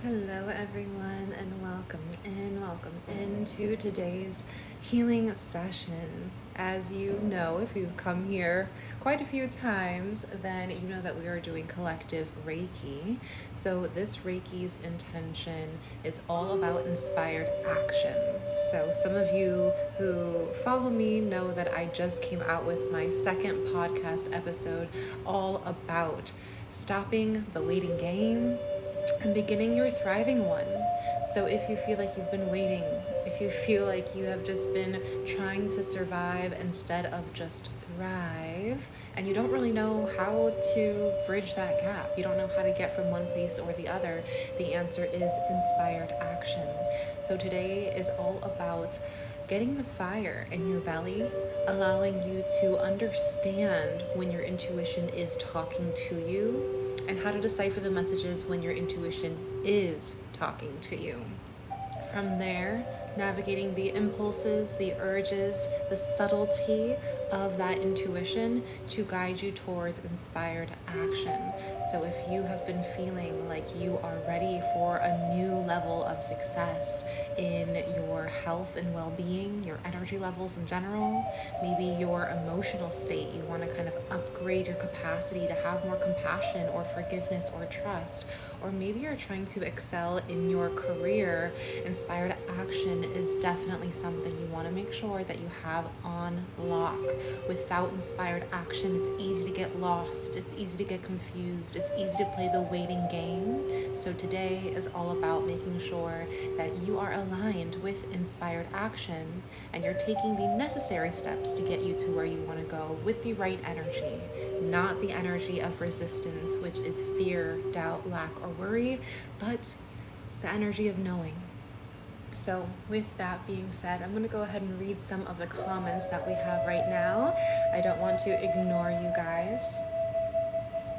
Hello everyone and welcome into today's healing session. As you know, if you've come here quite a few times, then you know that we are doing collective Reiki. So this Reiki's intention is all about inspired action. So some of you who follow me know that I just came out with my second podcast episode all about stopping the waiting game and beginning your thriving one. So if you feel like you've been waiting, if you feel like you have just been trying to survive instead of just thrive, and you don't really know how to bridge that gap, you don't know how to get from one place or the other, the answer is inspired action. So today is all about getting the fire in your belly, allowing you to understand when your intuition is talking to you, and how to decipher the messages when your intuition is talking to you. From there, navigating the impulses, the urges, the subtlety of that intuition to guide you towards inspired action. So if you have been feeling like you are ready for a new level of success in your health and well-being, your energy levels in general, maybe your emotional state, you want to kind of upgrade your capacity to have more compassion or forgiveness or trust, or maybe you're trying to excel in your career, inspired action is definitely something you want to make sure that you have on lock. Without inspired action, it's easy to get lost, it's easy to get confused, it's easy to play the waiting game. So today is all about making sure that you are aligned with inspired action and you're taking the necessary steps to get you to where you want to go with the right energy, not the energy of resistance, which is fear, doubt, lack, or worry, but the energy of knowing. So with that being said, I'm going to go ahead and read some of the comments that we have right now. I don't want to ignore you guys.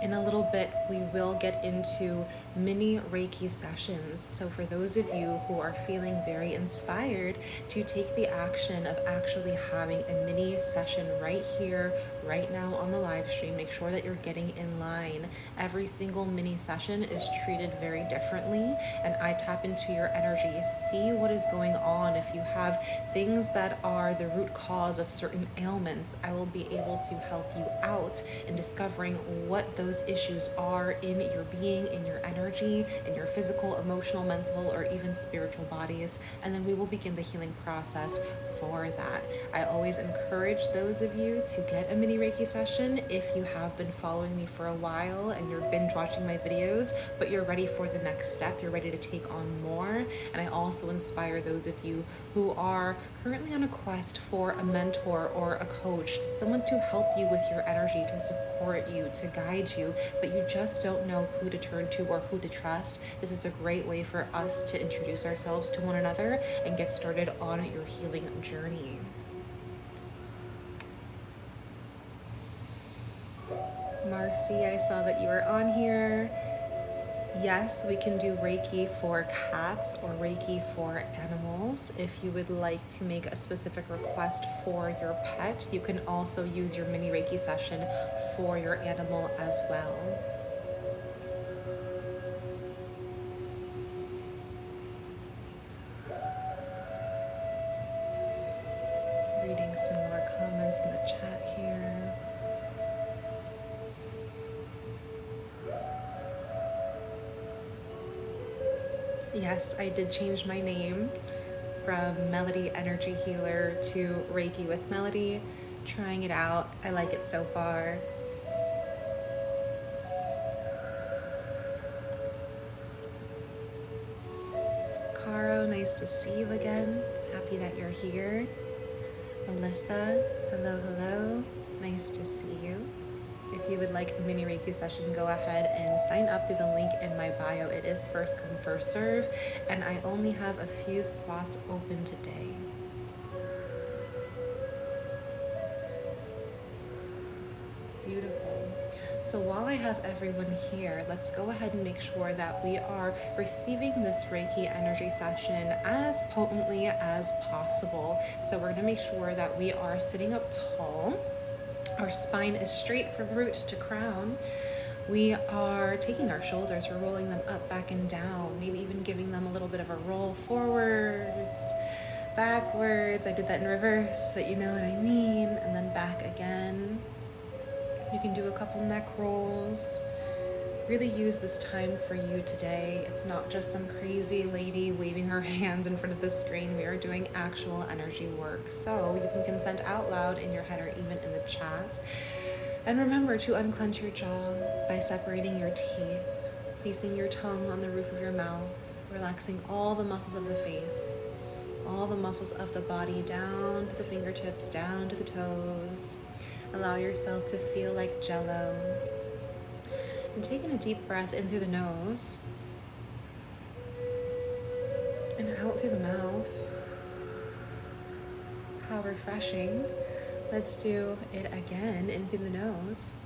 In a little bit, we will get into mini Reiki sessions. So for those of you who are feeling very inspired to take the action of actually having a mini session right here, right now on the live stream, make sure that you're getting in line. Every single mini session is treated very differently, and I tap into your energy, see what is going on. If you have things that are the root cause of certain ailments, I will be able to help you out in discovering what those issues are in your being, in your energy, in your physical, emotional, mental, or even spiritual bodies, and then we will begin the healing process for that. I always encourage those of you to get a mini Reiki session if you have been following me for a while and you're binge watching my videos, but you're ready for the next step, you're ready to take on more. And I also inspire those of you who are currently on a quest for a mentor or a coach, someone to help you with your energy, to support you, to guide you, but you just don't know who to turn to or who to trust. This is a great way for us to introduce ourselves to one another and get started on your healing journey. Marcy, I saw that you were on here. Yes, we can do Reiki for cats or Reiki for animals. If you would like to make a specific request for your pet, you can also use your mini Reiki session for your animal as well. Reading some more comments in the chat here. Yes, I did change my name from Melody Energy Healer to Reiki with Melody. Trying it out. I like it so far. Caro, nice to see you again. Happy that you're here. Alyssa, hello. Nice to see you. If you would like a mini Reiki session, go ahead and sign up through the link in my bio. It is first come, first serve, and I only have a few spots open today. Beautiful. So while I have everyone here, let's go ahead and make sure that we are receiving this Reiki energy session as potently as possible. So we're going to make sure that we are sitting up tall. Our spine is straight from root to crown. We are taking our shoulders, we're rolling them up, back, and down, maybe even giving them a little bit of a roll forwards, backwards. I did that in reverse, but you know what I mean. And then back again. You can do a couple neck rolls. Really use this time for you today. It's not just some crazy lady waving her hands in front of the screen. We are doing actual energy work. So you can consent out loud in your head or even in the chat. And remember to unclench your jaw by separating your teeth, placing your tongue on the roof of your mouth, relaxing all the muscles of the face, all the muscles of the body down to the fingertips, down to the toes. Allow yourself to feel like jello. And taking a deep breath in through the nose and out through the mouth. How refreshing. Let's do it again, in through the nose,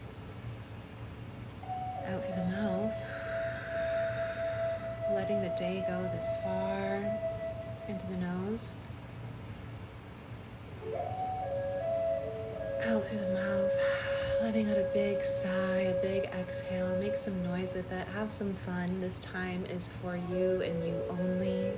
out through the mouth, letting the day go this far, in through the nose, out through the mouth, letting out a big sigh, a big exhale. Make some noise with it, have some fun. This time is for you and you only.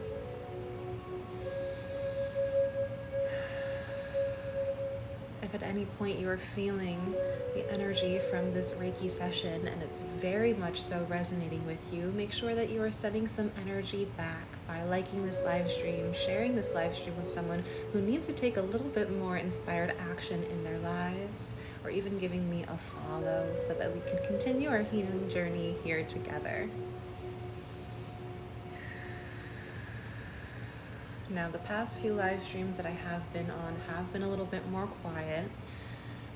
If at any point you are feeling the energy from this Reiki session and it's very much so resonating with you, make sure that you are sending some energy back by liking this live stream, sharing this live stream with someone who needs to take a little bit more inspired action in their lives, or even giving me a follow so that we can continue our healing journey here together. Now, the past few live streams that I have been on have been a little bit more quiet,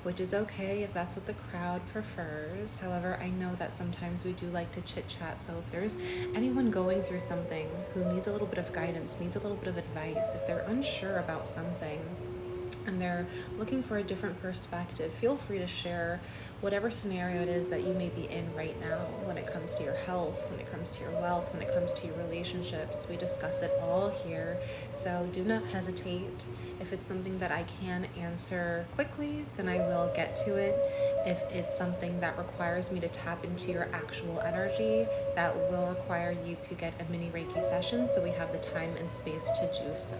which is okay if that's what the crowd prefers. However, I know that sometimes we do like to chit chat, so if there's anyone going through something who needs a little bit of guidance, needs a little bit of advice, if they're unsure about something and they're looking for a different perspective, feel free to share whatever scenario it is that you may be in right now when it comes to your health, when it comes to your wealth, when it comes to your relationships. We discuss it all here, so do not hesitate. If it's something that I can answer quickly, then I will get to it. If it's something that requires me to tap into your actual energy, that will require you to get a mini Reiki session, so we have the time and space to do so.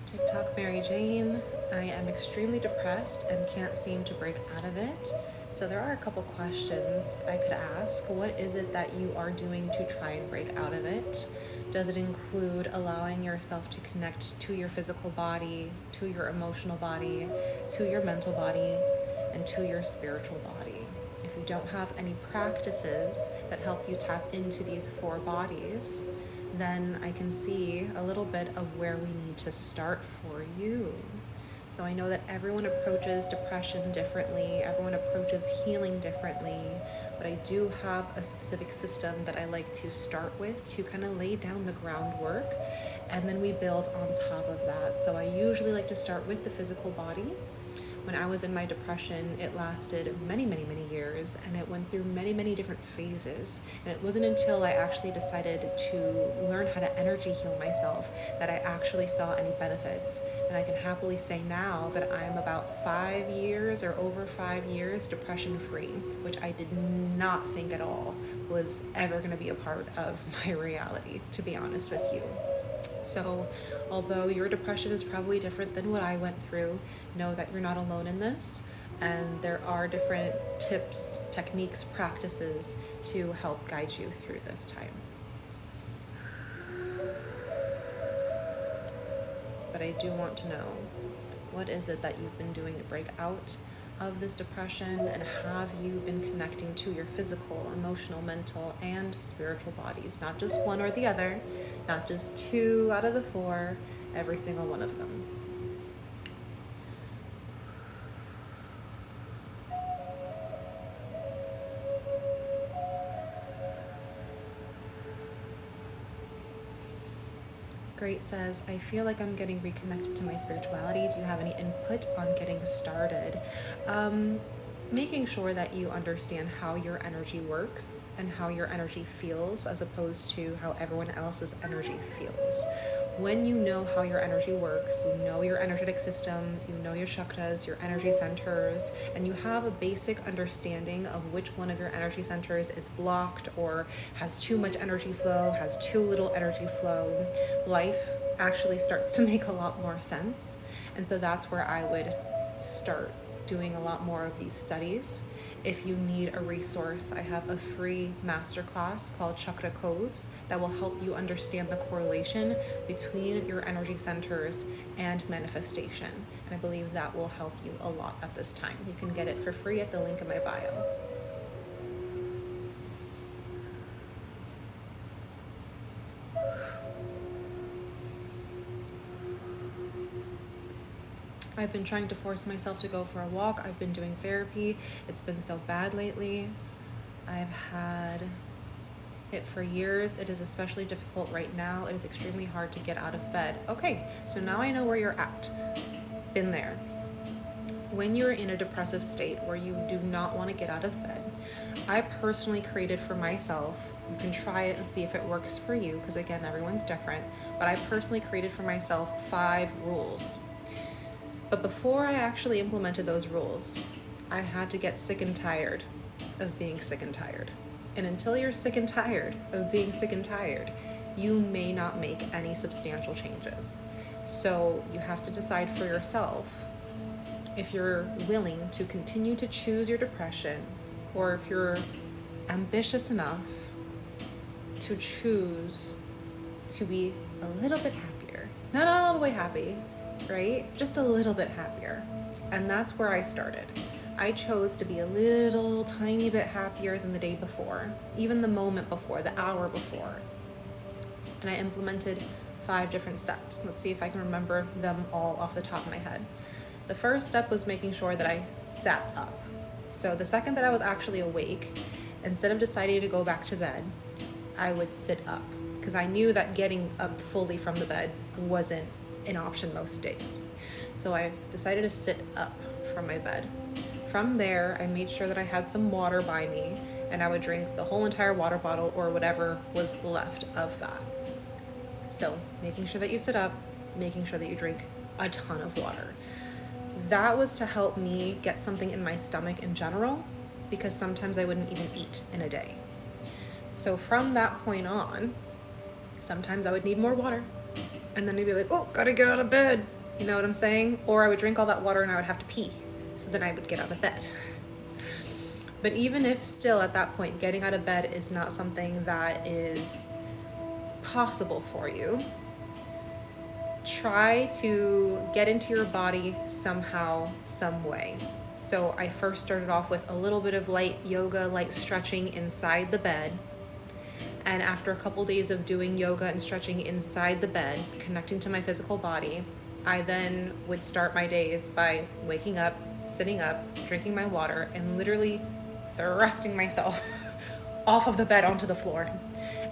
TikTok Mary Jane, I am extremely depressed and can't seem to break out of it. So there are a couple questions I could ask. What is it that you are doing to try and break out of it? Does it include allowing yourself to connect to your physical body, to your emotional body, to your mental body, and to your spiritual body? If you don't have any practices that help you tap into these four bodies, then I can see a little bit of where we need to start for you. So I know that everyone approaches depression differently, everyone approaches healing differently, but I do have a specific system that I like to start with to kind of lay down the groundwork, and then we build on top of that. So I usually like to start with the physical body. When I was in my depression, it lasted many, many, many years, and it went through many, many different phases. And it wasn't until I actually decided to learn how to energy heal myself that I actually saw any benefits. And I can happily say now that I'm about 5 years or over 5 years depression free, which I did not think at all was ever going to be a part of my reality, to be honest with you. So although your depression is probably different than what I went through, know that you're not alone in this, and there are different tips, techniques, practices to help guide you through this time. But I do want to know, what is it that you've been doing to break out of this depression, and have you been connecting to your physical, emotional, mental, and spiritual bodies? Not just one or the other, not just 2 out of the 4, every single one of them. Great says, I feel like I'm getting reconnected to my spirituality. Do you have any input on getting started? making sure that you understand how your energy works and how your energy feels as opposed to how everyone else's energy feels. When you know how your energy works, you know your energetic system, you know your chakras, your energy centers, and you have a basic understanding of which one of your energy centers is blocked or has too much energy flow, has too little energy flow, life actually starts to make a lot more sense. And so that's where I would start doing a lot more of these studies. If you need a resource, I have a free masterclass called Chakra Codes that will help you understand the correlation between your energy centers and manifestation. And I believe that will help you a lot at this time. You can get it for free at the link in my bio. I've been trying to force myself to go for a walk. I've been doing therapy. It's been so bad lately. I've had it for years. It is especially difficult right now. It is extremely hard to get out of bed. Okay, so now I know where you're at. Been there. When you're in a depressive state where you do not want to get out of bed, I personally created for myself, you can try it and see if it works for you, because again, everyone's different, but I personally created for myself 5 rules. But before I actually implemented those rules, I had to get sick and tired of being sick and tired. And until you're sick and tired of being sick and tired, you may not make any substantial changes. So you have to decide for yourself if you're willing to continue to choose your depression, or if you're ambitious enough to choose to be a little bit happier. Not all the way happy, right? Just a little bit happier. And that's where I started. I chose to be a little tiny bit happier than the day before, even the moment before, the hour before. And I implemented 5 different steps. Let's see if I can remember them all off the top of my head. The first step was making sure that I sat up. So the second that I was actually awake, instead of deciding to go back to bed, I would sit up, because I knew that getting up fully from the bed wasn't an option most days. So I decided to sit up from my bed. From there, I made sure that I had some water by me, and I would drink the whole entire water bottle or whatever was left of that. So making sure that you sit up, making sure that you drink a ton of water. That was to help me get something in my stomach in general, because sometimes I wouldn't even eat in a day. So from that point on, sometimes I would need more water. And then I'd be like, oh, gotta get out of bed. You know what I'm saying? Or I would drink all that water and I would have to pee. So then I would get out of bed. But even if still at that point, getting out of bed is not something that is possible for you, try to get into your body somehow, some way. So I first started off with a little bit of light yoga, light stretching inside the bed. And after a couple days of doing yoga and stretching inside the bed, connecting to my physical body, I then would start my days by waking up, sitting up, drinking my water, and literally thrusting myself off of the bed onto the floor.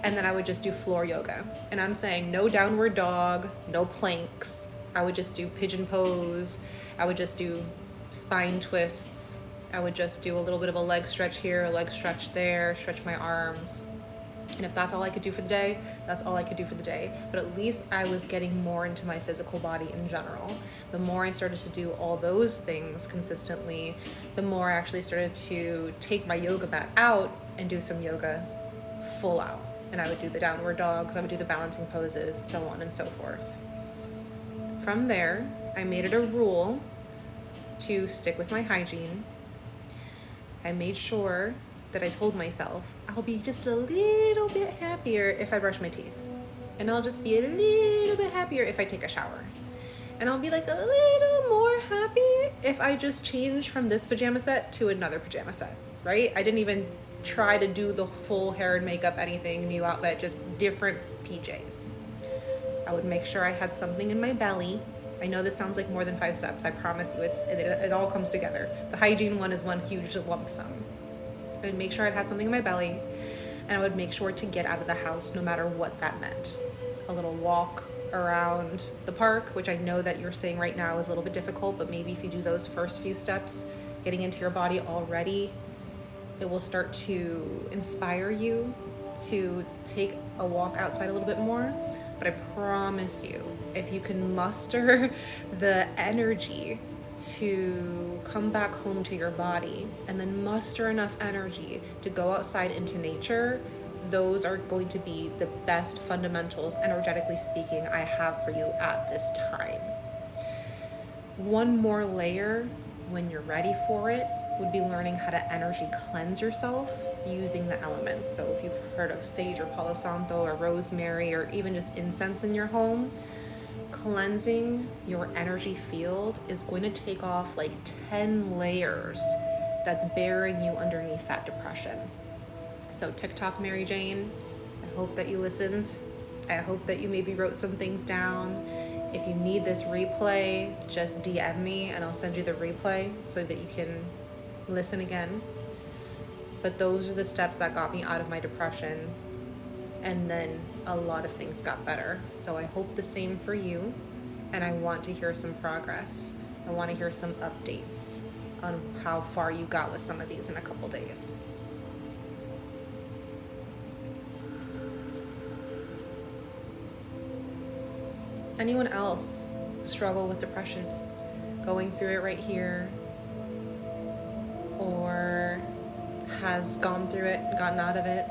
And then I would just do floor yoga. And I'm saying no downward dog, no planks. I would just do pigeon pose. I would just do spine twists. I would just do a little bit of a leg stretch here, a leg stretch there, stretch my arms. And if that's all I could do for the day, that's all I could do for the day. But at least I was getting more into my physical body in general. The more I started to do all those things consistently, the more I actually started to take my yoga mat out and do some yoga full out. And I would do the downward dogs, I would do the balancing poses, so on and so forth. From there, I made it a rule to stick with my hygiene. I made sure that I told myself, I'll be just a little bit happier if I brush my teeth. And I'll just be a little bit happier if I take a shower. And I'll be like a little more happy if I just change from this pajama set to another pajama set, right? I didn't even try to do the full hair and makeup, anything, new outfit, just different PJs. I would make sure I had something in my belly. I know this sounds like more than 5 steps. I promise you, it all comes together. The hygiene one is one huge lump sum. I would make sure I'd had something in my belly, and I would make sure to get out of the house no matter what that meant. A little walk around the park, which I know that you're saying right now is a little bit difficult, but maybe if you do those first few steps, getting into your body already, it will start to inspire you to take a walk outside a little bit more. But I promise you, if you can muster the energy to come back home to your body and then muster enough energy to go outside into nature, those are going to be the best fundamentals, energetically speaking, I have for you at this time. One more layer when you're ready for it would be learning how to energy cleanse yourself using the elements. So if you've heard of sage or palo santo or rosemary or even just incense in your home, cleansing your energy field is going to take off like 10 layers that's burying you underneath that depression. So TikTok Mary Jane, I hope that you listened. I hope that you maybe wrote some things down. If you need this replay, just DM me and I'll send you the replay so that you can listen again. But those are the steps that got me out of my depression, and then a lot of things got better. So I hope the same for you, and I want to hear some progress. I want to hear some updates on how far you got with some of these in a couple days. Anyone else struggle with depression, going through it right here, or has gone through it, gotten out of it?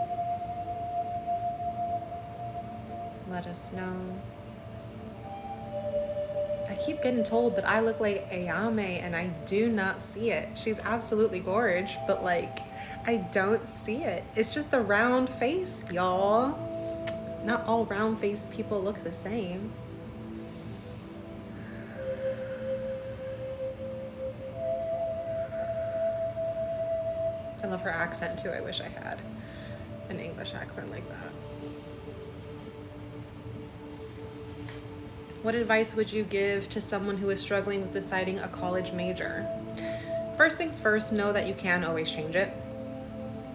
Let us know. I keep getting told that I look like Ayame, and I do not see it. She's absolutely gorgeous, but like, I don't see it. It's just the round face, y'all. Not all round faced people look the same. I love her accent too. I wish I had an English accent like that. What advice would you give to someone who is struggling with deciding a college major? First things first, know that you can always change it.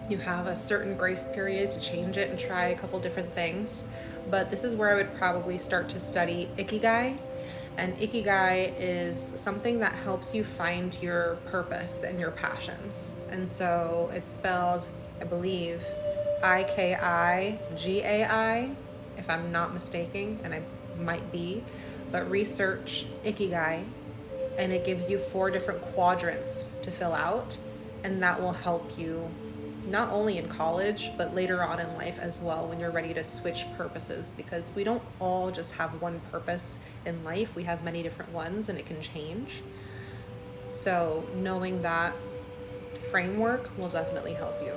You have a certain grace period to change it and try a couple different things. But this is where I would probably start to study Ikigai. And Ikigai is something that helps you find your purpose and your passions. And so it's spelled, I believe, Ikigai, if I'm not mistaken, and I might be. But research Ikigai, and it gives you 4 different quadrants to fill out. And that will help you not only in college, but later on in life as well, when you're ready to switch purposes, because we don't all just have one purpose in life. We have many different ones, and it can change. So knowing that framework will definitely help you.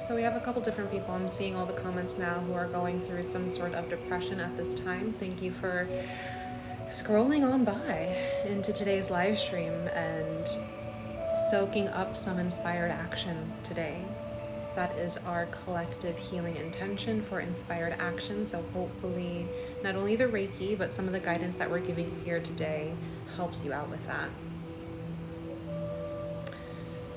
So we have a couple different people. I'm seeing all the comments now who are going through some sort of depression at this time. Thank you for scrolling on by into today's live stream and soaking up some inspired action today. That is our collective healing intention for inspired action. So hopefully not only the Reiki, but some of the guidance that we're giving you here today helps you out with that.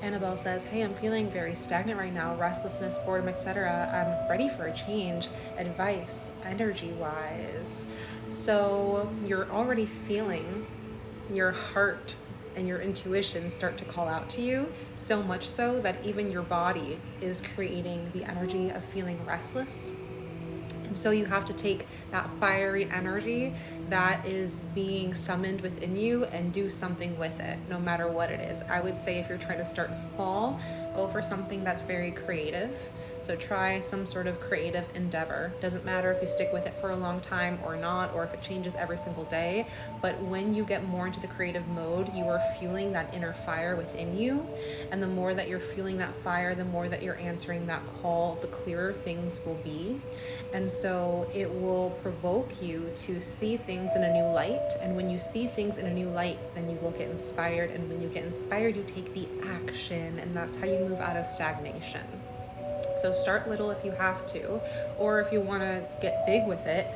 Annabelle says, hey, I'm feeling very stagnant right now, restlessness, boredom, etc. I'm ready for a change. Advice, energy-wise. So you're already feeling your heart and your intuition start to call out to you, so much so that even your body is creating the energy of feeling restless. And so you have to take that fiery energy that is being summoned within you and do something with it, no matter what it is. I would say if you're trying to start small, go for something that's very creative. So try some sort of creative endeavor. Doesn't matter if you stick with it for a long time or not, or if it changes every single day. But when you get more into the creative mode, you are fueling that inner fire within you. And the more that you're fueling that fire, the more that you're answering that call, the clearer things will be. And so it will provoke you to see things in a new light. And when you see things in a new light, then you will get inspired. And when you get inspired, you take the action. And that's how you move out of stagnation. So start little if you have to, or if you want to get big with it,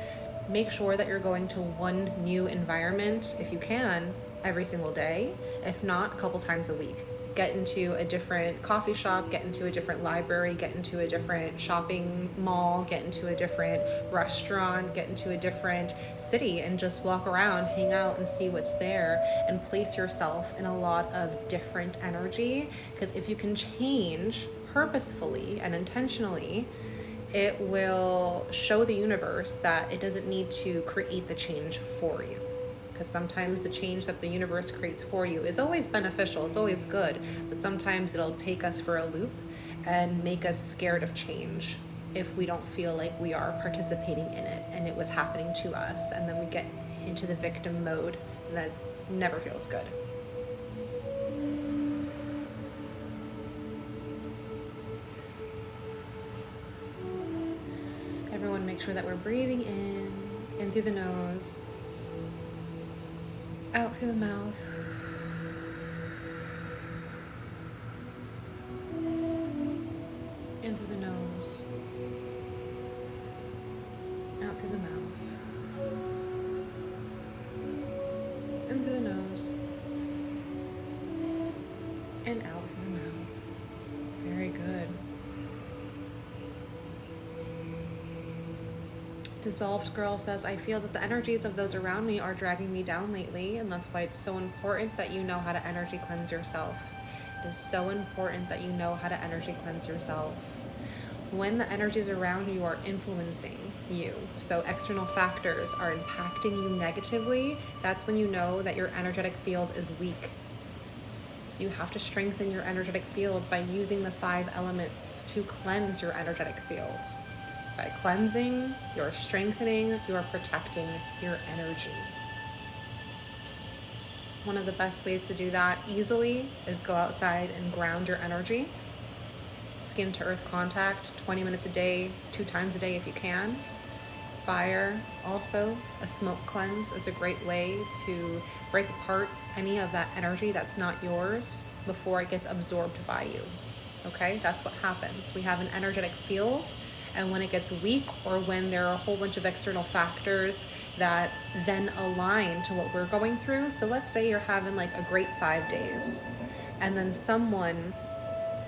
make sure that you're going to one new environment, if you can, every single day, if not a couple times a week. Get into a different coffee shop, get into a different library, get into a different shopping mall, get into a different restaurant, get into a different city, and just walk around, hang out, and see what's there, and place yourself in a lot of different energy. Because if you can change purposefully and intentionally, it will show the universe that it doesn't need to create the change for you. Because sometimes the change that the universe creates for you is always beneficial, it's always good, but sometimes it'll take us for a loop and make us scared of change if we don't feel like we are participating in it and it was happening to us, and then we get into the victim mode, and that never feels good. Everyone, make sure that we're breathing in through the nose, out through the mouth. In through the nose, out through the mouth. In through the nose, and out through the mouth. Very good. Dissolved Girl says, I feel that the energies of those around me are dragging me down lately, and that's why it's so important that you know how to energy cleanse yourself. It is so important that you know how to energy cleanse yourself. When the energies around you are influencing you, so external factors are impacting you negatively, that's when you know that your energetic field is weak. So you have to strengthen your energetic field by using the 5 elements to cleanse your energetic field. By cleansing, you're strengthening, you're protecting your energy. One of the best ways to do that easily is go outside and ground your energy. Skin to earth contact, 20 minutes a day, 2 times a day if you can. Fire, also, a smoke cleanse is a great way to break apart any of that energy that's not yours before it gets absorbed by you. Okay, that's what happens. We have an energetic field, and when it gets weak, or when there are a whole bunch of external factors that then align to what we're going through. So let's say you're having like a great 5 days, and then someone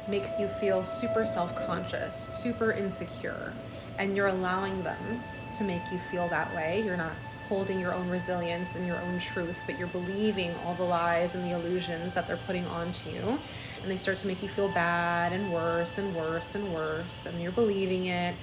makes you feel super self-conscious, super insecure, and you're allowing them to make you feel that way. You're not holding your own resilience and your own truth, but you're believing all the lies and the illusions that they're putting onto you. And they start to make you feel bad and worse and worse and worse, and you're believing it.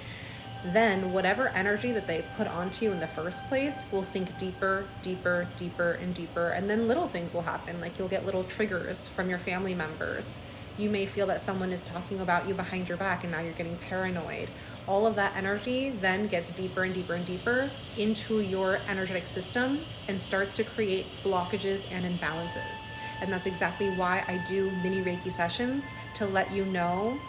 Then whatever energy that they put onto you in the first place will sink deeper, deeper, deeper, and deeper. And then little things will happen, like you'll get little triggers from your family members. You may feel that someone is talking about you behind your back, and now you're getting paranoid. All of that energy then gets deeper and deeper and deeper into your energetic system and starts to create blockages and imbalances. And that's exactly why I do mini Reiki sessions, to let you know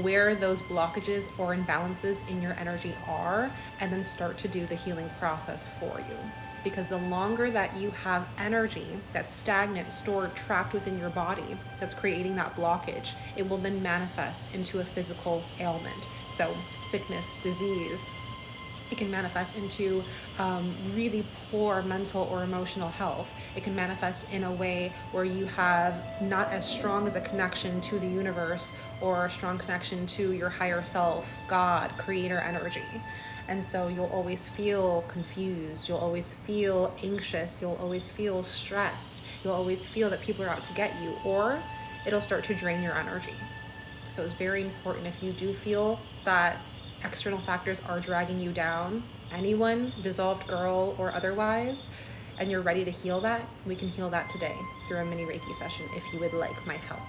where those blockages or imbalances in your energy are, and then start to do the healing process for you. Because the longer that you have energy that's stagnant, stored, trapped within your body, that's creating that blockage, it will then manifest into a physical ailment. So sickness, disease. It can manifest into really poor mental or emotional health. It can manifest in a way where you have not as strong as a connection to the universe, or a strong connection to your higher self, God, creator energy. And so you'll always feel confused, you'll always feel anxious, you'll always feel stressed, you'll always feel that people are out to get you, or it'll start to drain your energy. So it's very important, if you do feel that external factors are dragging you down, anyone, dissolved girl or otherwise, and you're ready to heal that, we can heal that today through a mini Reiki session if you would like my help.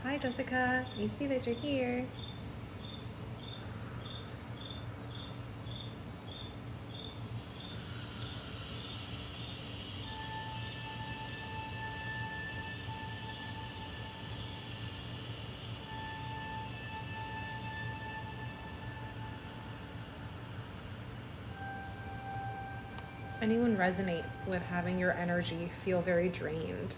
Hi Jessica, I see that you're here. Anyone resonate with having your energy feel very drained,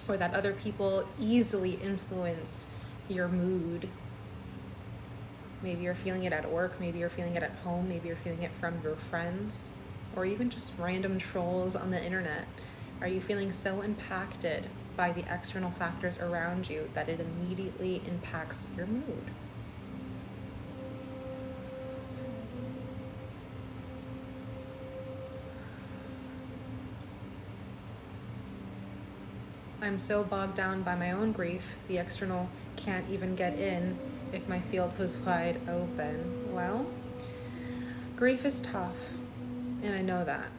or that other people easily influence your mood? Maybe you're feeling it at work, maybe you're feeling it at home, maybe you're feeling it from your friends, or even just random trolls on the internet. Are you feeling so impacted by the external factors around you that it immediately impacts your mood? I'm so bogged down by my own grief, the external can't even get in if my field was wide open. Well, grief is tough, and I know that.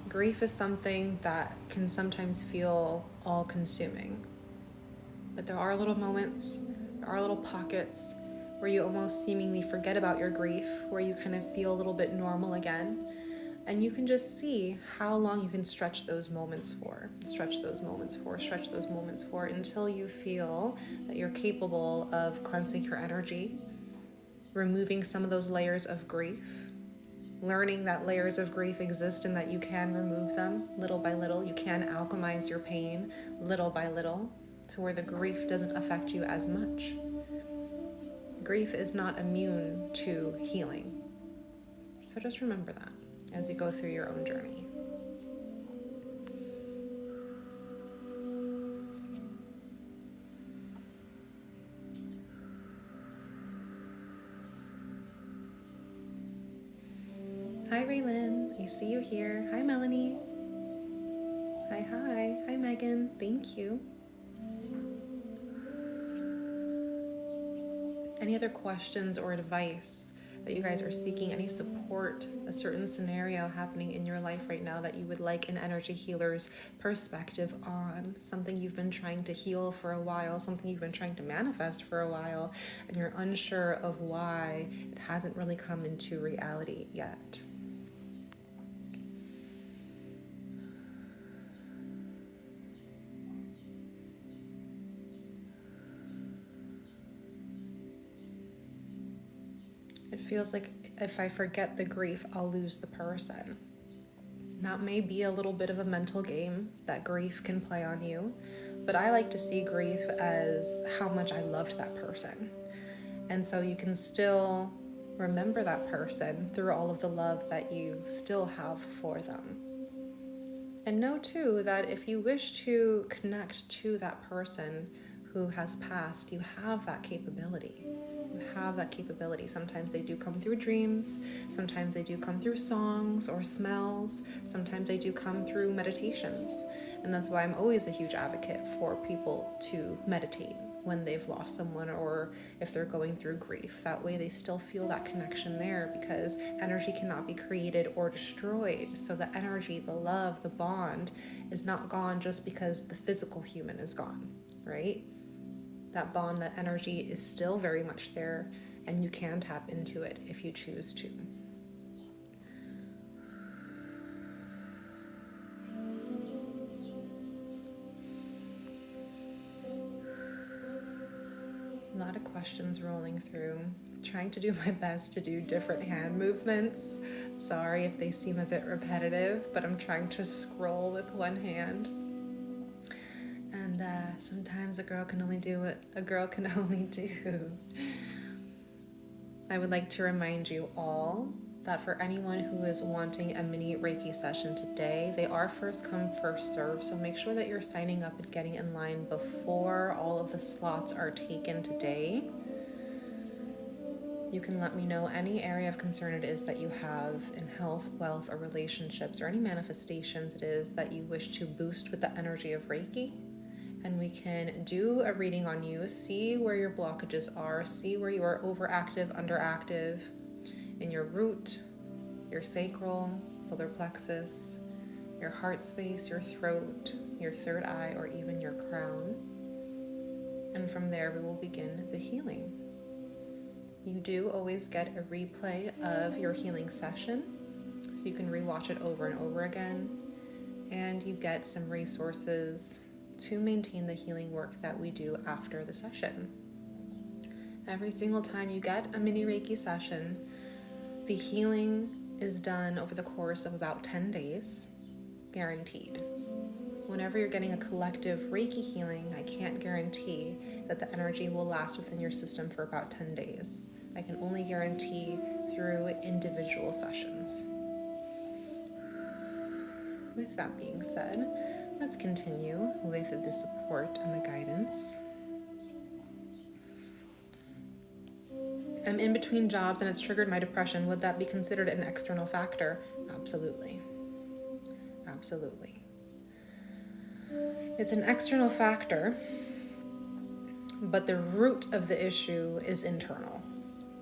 Grief is something that can sometimes feel all-consuming. But there are little moments, there are little pockets where you almost seemingly forget about your grief, where you kind of feel a little bit normal again. And you can just see how long you can stretch those moments for, until you feel that you're capable of cleansing your energy, removing some of those layers of grief, learning that layers of grief exist and that you can remove them little by little. You can alchemize your pain little by little to where the grief doesn't affect you as much. Grief is not immune to healing. So just remember that as you go through your own journey. Hi, Raylyn. I see you here. Hi, Melanie. Hi. Hi, Megan. Thank you. Any other questions or advice that you guys are seeking, any support, a certain scenario happening in your life right now that you would like an energy healer's perspective on, something you've been trying to heal for a while, something you've been trying to manifest for a while, and you're unsure of why it hasn't really come into reality yet. It feels like if I forget the grief, I'll lose the person. That may be a little bit of a mental game that grief can play on you, but I like to see grief as how much I loved that person. And so you can still remember that person through all of the love that you still have for them. And know too that if you wish to connect to that person who has passed, you have that capability. Sometimes they do come through dreams, sometimes they do come through songs or smells, sometimes they do come through meditations. And that's why I'm always a huge advocate for people to meditate when they've lost someone or if they're going through grief. That way they still feel that connection there, because energy cannot be created or destroyed. So the energy, the love, the bond is not gone just because the physical human is gone, right? That bond, that energy is still very much there, and you can tap into it if you choose to. A lot of questions rolling through. Trying to do my best to do different hand movements. Sorry if they seem a bit repetitive, but I'm trying to scroll with one hand. And sometimes a girl can only do what a girl can only do. I would like to remind you all that for anyone who is wanting a mini Reiki session today, they are first come, first serve. So make sure that you're signing up and getting in line before all of the slots are taken today. You can let me know any area of concern it is that you have in health, wealth, or relationships, or any manifestations it is that you wish to boost with the energy of Reiki. And we can do a reading on you, see where your blockages are, see where you are overactive, underactive in your root, your sacral, solar plexus, your heart space, your throat, your third eye, or even your crown. And from there, we will begin the healing. You do always get a replay of your healing session, so you can rewatch it over and over again, and you get some resources to maintain the healing work that we do after the session. Every single time you get a mini Reiki session, the healing is done over the course of about 10 days, guaranteed. Whenever you're getting a collective Reiki healing, I can't guarantee that the energy will last within your system for about 10 days. I can only guarantee through individual sessions. With that being said, let's continue with the support and the guidance. I'm in between jobs and it's triggered my depression. Would that be considered an external factor? Absolutely. Absolutely. It's an external factor, but the root of the issue is internal.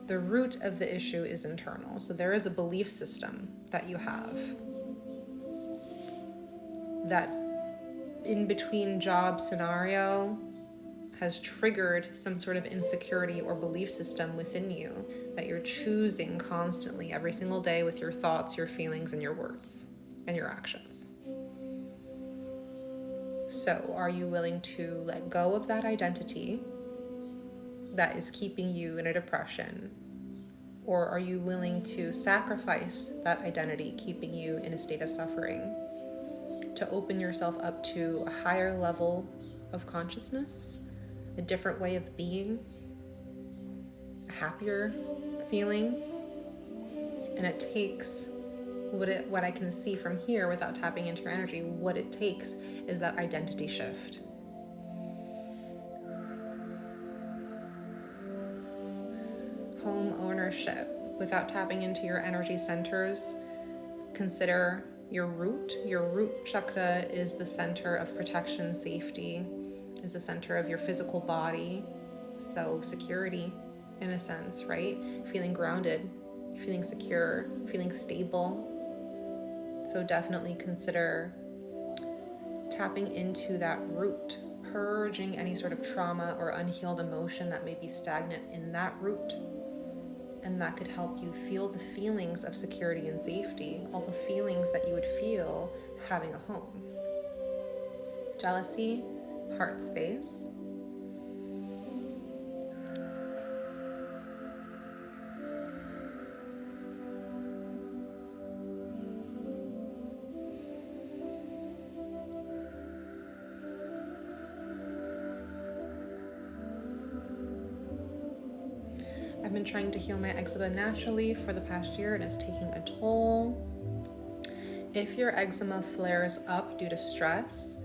The root of the issue is internal. So there is a belief system that you have that in between job scenario has triggered some sort of insecurity or belief system within you that you're choosing constantly every single day with your thoughts, your feelings, and your words and your actions. So are you willing to let go of that identity that is keeping you in a depression? Or are you willing to sacrifice that identity keeping you in a state of suffering to open yourself up to a higher level of consciousness, a different way of being, a happier feeling? And it takes what I can see from here without tapping into your energy, what it takes is that identity shift. Home ownership. Without tapping into your energy centers, consider your root. Your root chakra is the center of protection, safety, is the center of your physical body. So security, in a sense, right? Feeling grounded, feeling secure, feeling stable. So definitely consider tapping into that root, purging any sort of trauma or unhealed emotion that may be stagnant in that root. And that could help you feel the feelings of security and safety, all the feelings that you would feel having a home. Jealousy, heart space. I've been trying to heal my eczema naturally for the past year and it's taking a toll. If your eczema flares up due to stress,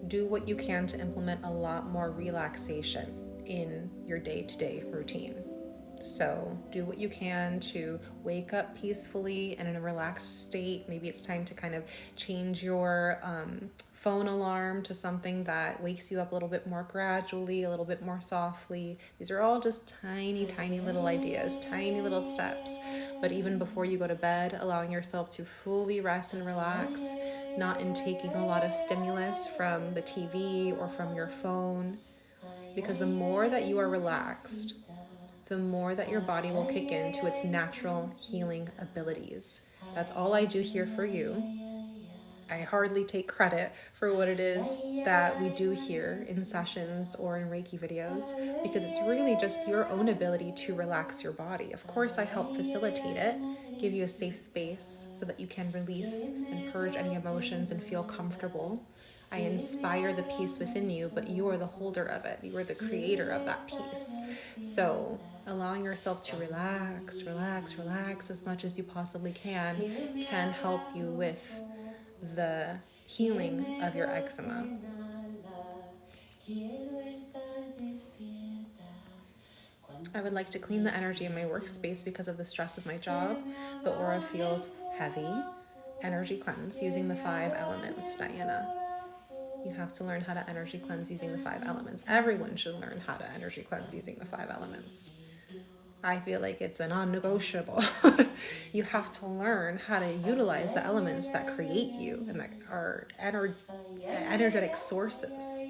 do what you can to implement a lot more relaxation in your day-to-day routine. So do what you can to wake up peacefully and in a relaxed state. Maybe it's time to kind of change your phone alarm to something that wakes you up a little bit more gradually, a little bit more softly. These are all just tiny, tiny little ideas, tiny little steps. But even before you go to bed, allowing yourself to fully rest and relax, not intaking a lot of stimulus from the TV or from your phone. Because the more that you are relaxed, the more that your body will kick into its natural healing abilities. That's all I do here for you. I hardly take credit for what it is that we do here in sessions or in Reiki videos, because it's really just your own ability to relax your body. Of course, I help facilitate it, give you a safe space so that you can release and purge any emotions and feel comfortable. I inspire the peace within you, but you are the holder of it. You are the creator of that peace. So allowing yourself to relax as much as you possibly can help you with the healing of your eczema. I would like to clean the energy in my workspace because of the stress of my job. The aura feels heavy. Energy cleanse using the 5 elements, Diana. You have to learn how to energy cleanse using the 5 elements. Everyone should learn how to energy cleanse using the 5 elements. I feel like it's a non-negotiable. You have to learn how to utilize the elements that create you and that are energetic sources.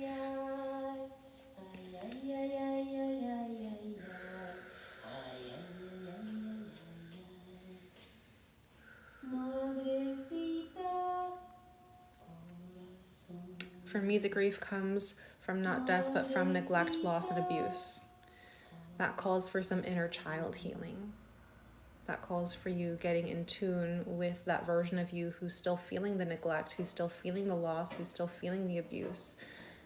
For me, the grief comes from not death, but from neglect, loss, and abuse. That calls for some inner child healing. That calls for you getting in tune with that version of you who's still feeling the neglect, who's still feeling the loss, who's still feeling the abuse,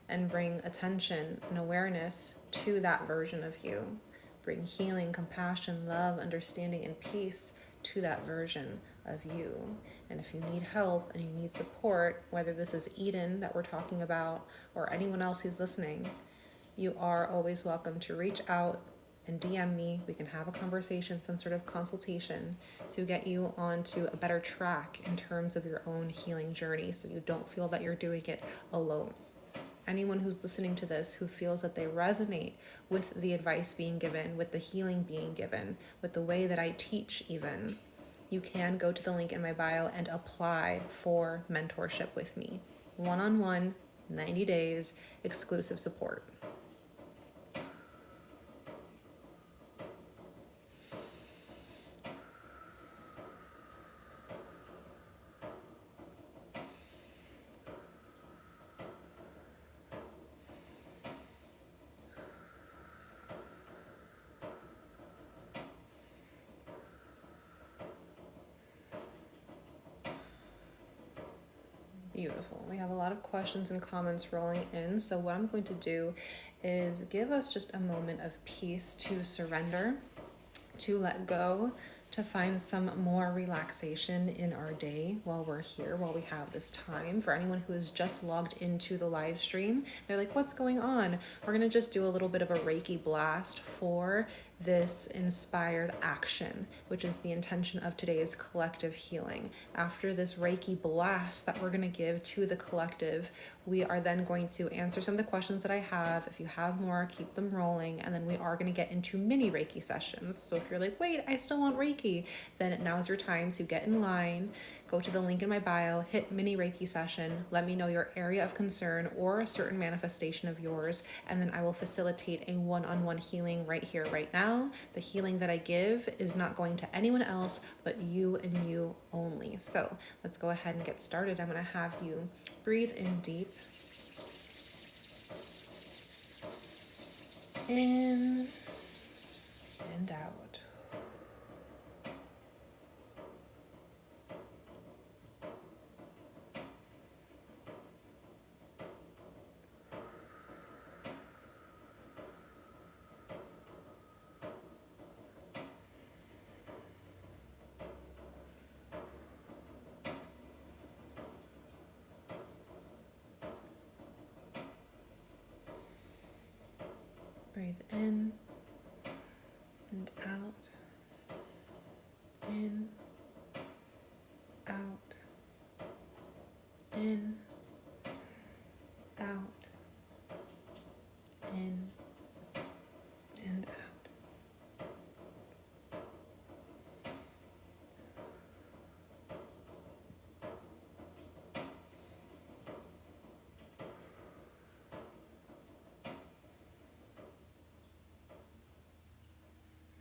and bring attention and awareness to that version of you. Bring healing, compassion, love, understanding, and peace to that version of you. And if you need help and you need support, whether this is Eden that we're talking about or anyone else who's listening, you are always welcome to reach out and DM me. We can have a conversation, some sort of consultation to get you onto a better track in terms of your own healing journey so you don't feel that you're doing it alone. Anyone who's listening to this who feels that they resonate with the advice being given, with the healing being given, with the way that I teach even, you can go to the link in my bio and apply for mentorship with me. One-on-one, 90 days, exclusive support. Beautiful. We have a lot of questions and comments rolling in. So what I'm going to do is give us just a moment of peace to surrender, to let go, to find some more relaxation in our day while we're here, while we have this time. For anyone who is just logged into the live stream, they're like, what's going on? We're going to just do a little bit of a Reiki blast for this inspired action, which is the intention of today's collective healing. After this Reiki blast that we're going to give to the collective, we are then going to answer some of the questions that I have. If you have more, keep them rolling, and then we are going to get into mini Reiki sessions. So if you're like, wait, I still want Reiki, then now's your time to get in line. Go to the link in my bio, hit mini Reiki session, let me know your area of concern or a certain manifestation of yours, and then I will facilitate a one-on-one healing right here, right now. The healing that I give is not going to anyone else but you and you only. So let's go ahead and get started. I'm going to have you breathe in deep. In and out. Breathe in and out, in, out, in, out, in, and out.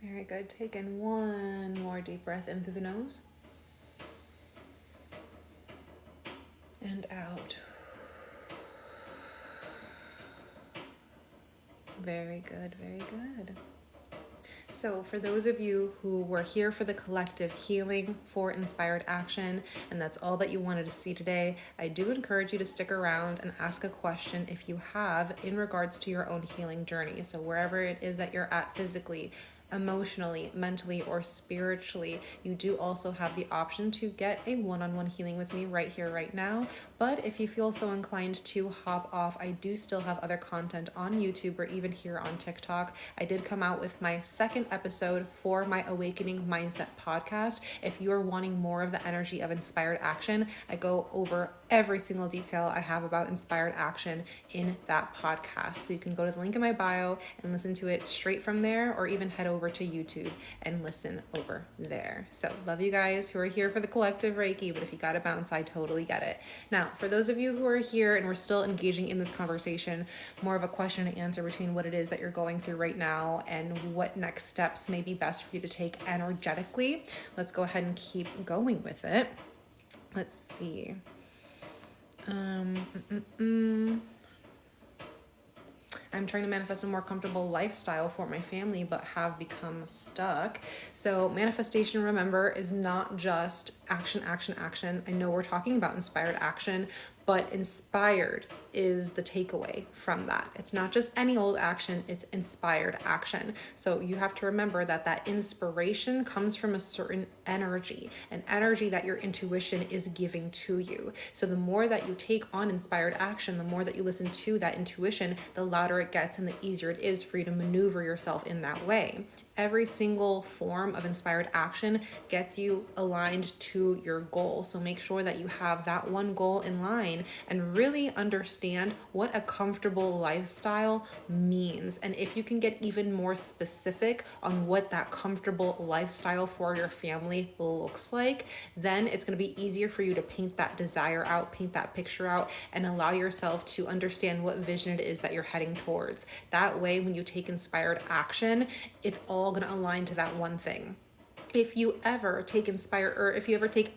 Very good. Take in one more deep breath in through the nose. And out. Very good, very good. So for those of you who were here for the collective healing for inspired action, and that's all that you wanted to see today, I do encourage you to stick around and ask a question if you have in regards to your own healing journey. So wherever it is that you're at physically, emotionally, mentally, or spiritually, you do also have the option to get a one-on-one healing with me right here, right now. But if you feel so inclined to hop off, I do still have other content on YouTube or even here on TikTok. I did come out with my second episode for my Awakening Mindset podcast. If you're wanting more of the energy of inspired action, I go over every single detail I have about inspired action in that podcast. So you can go to the link in my bio and listen to it straight from there, or even head over to YouTube and listen over there. So love you guys who are here for the collective Reiki, but if you gotta bounce, I totally get it. Now, for those of you who are here and we're still engaging in this conversation, more of a question and answer between what it is that you're going through right now and what next steps may be best for you to take energetically, let's go ahead and keep going with it. Let's see. I'm trying to manifest a more comfortable lifestyle for my family, but have become stuck. So manifestation, remember, is not just action, action, action. I know we're talking about inspired action, but inspired is the takeaway from that. It's not just any old action, it's inspired action. So you have to remember that that inspiration comes from a certain energy, an energy that your intuition is giving to you. So the more that you take on inspired action, the more that you listen to that intuition, the louder it gets and the easier it is for you to maneuver yourself in that way. Every single form of inspired action gets you aligned to your goal. So make sure that you have that one goal in line and really understand what a comfortable lifestyle means. And if you can get even more specific on what that comfortable lifestyle for your family looks like, then it's going to be easier for you to paint that desire out, paint that picture out, and allow yourself to understand what vision it is that you're heading towards. That way, when you take inspired action, it's all going to align to that one thing. If you ever take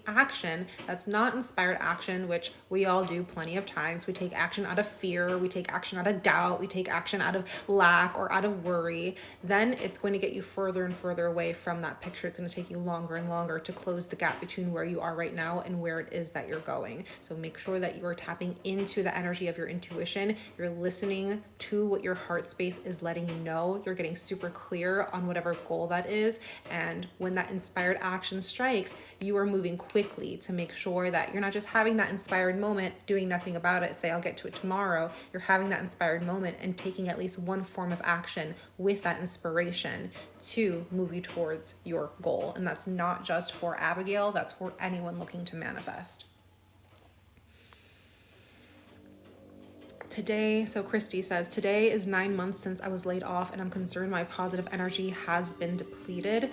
action that's not inspired action, which we all do plenty of times, we take action out of fear, we take action out of doubt, we take action out of lack or out of worry, then it's going to get you further and further away from that picture. It's going to take you longer and longer to close the gap between where you are right now and where it is that you're going. So make sure that you are tapping into the energy of your intuition. You're listening to what your heart space is letting you know. You're getting super clear on whatever goal that is. And when that inspired action strikes, you are moving quickly to make sure that you're not just having that inspired moment, doing nothing about it, say I'll get to it tomorrow. You're having that inspired moment and taking at least one form of action with that inspiration to move you towards your goal. And that's not just for Abigail, that's for anyone looking to manifest. Today, so Christy says, today is 9 months since I was laid off and I'm concerned my positive energy has been depleted.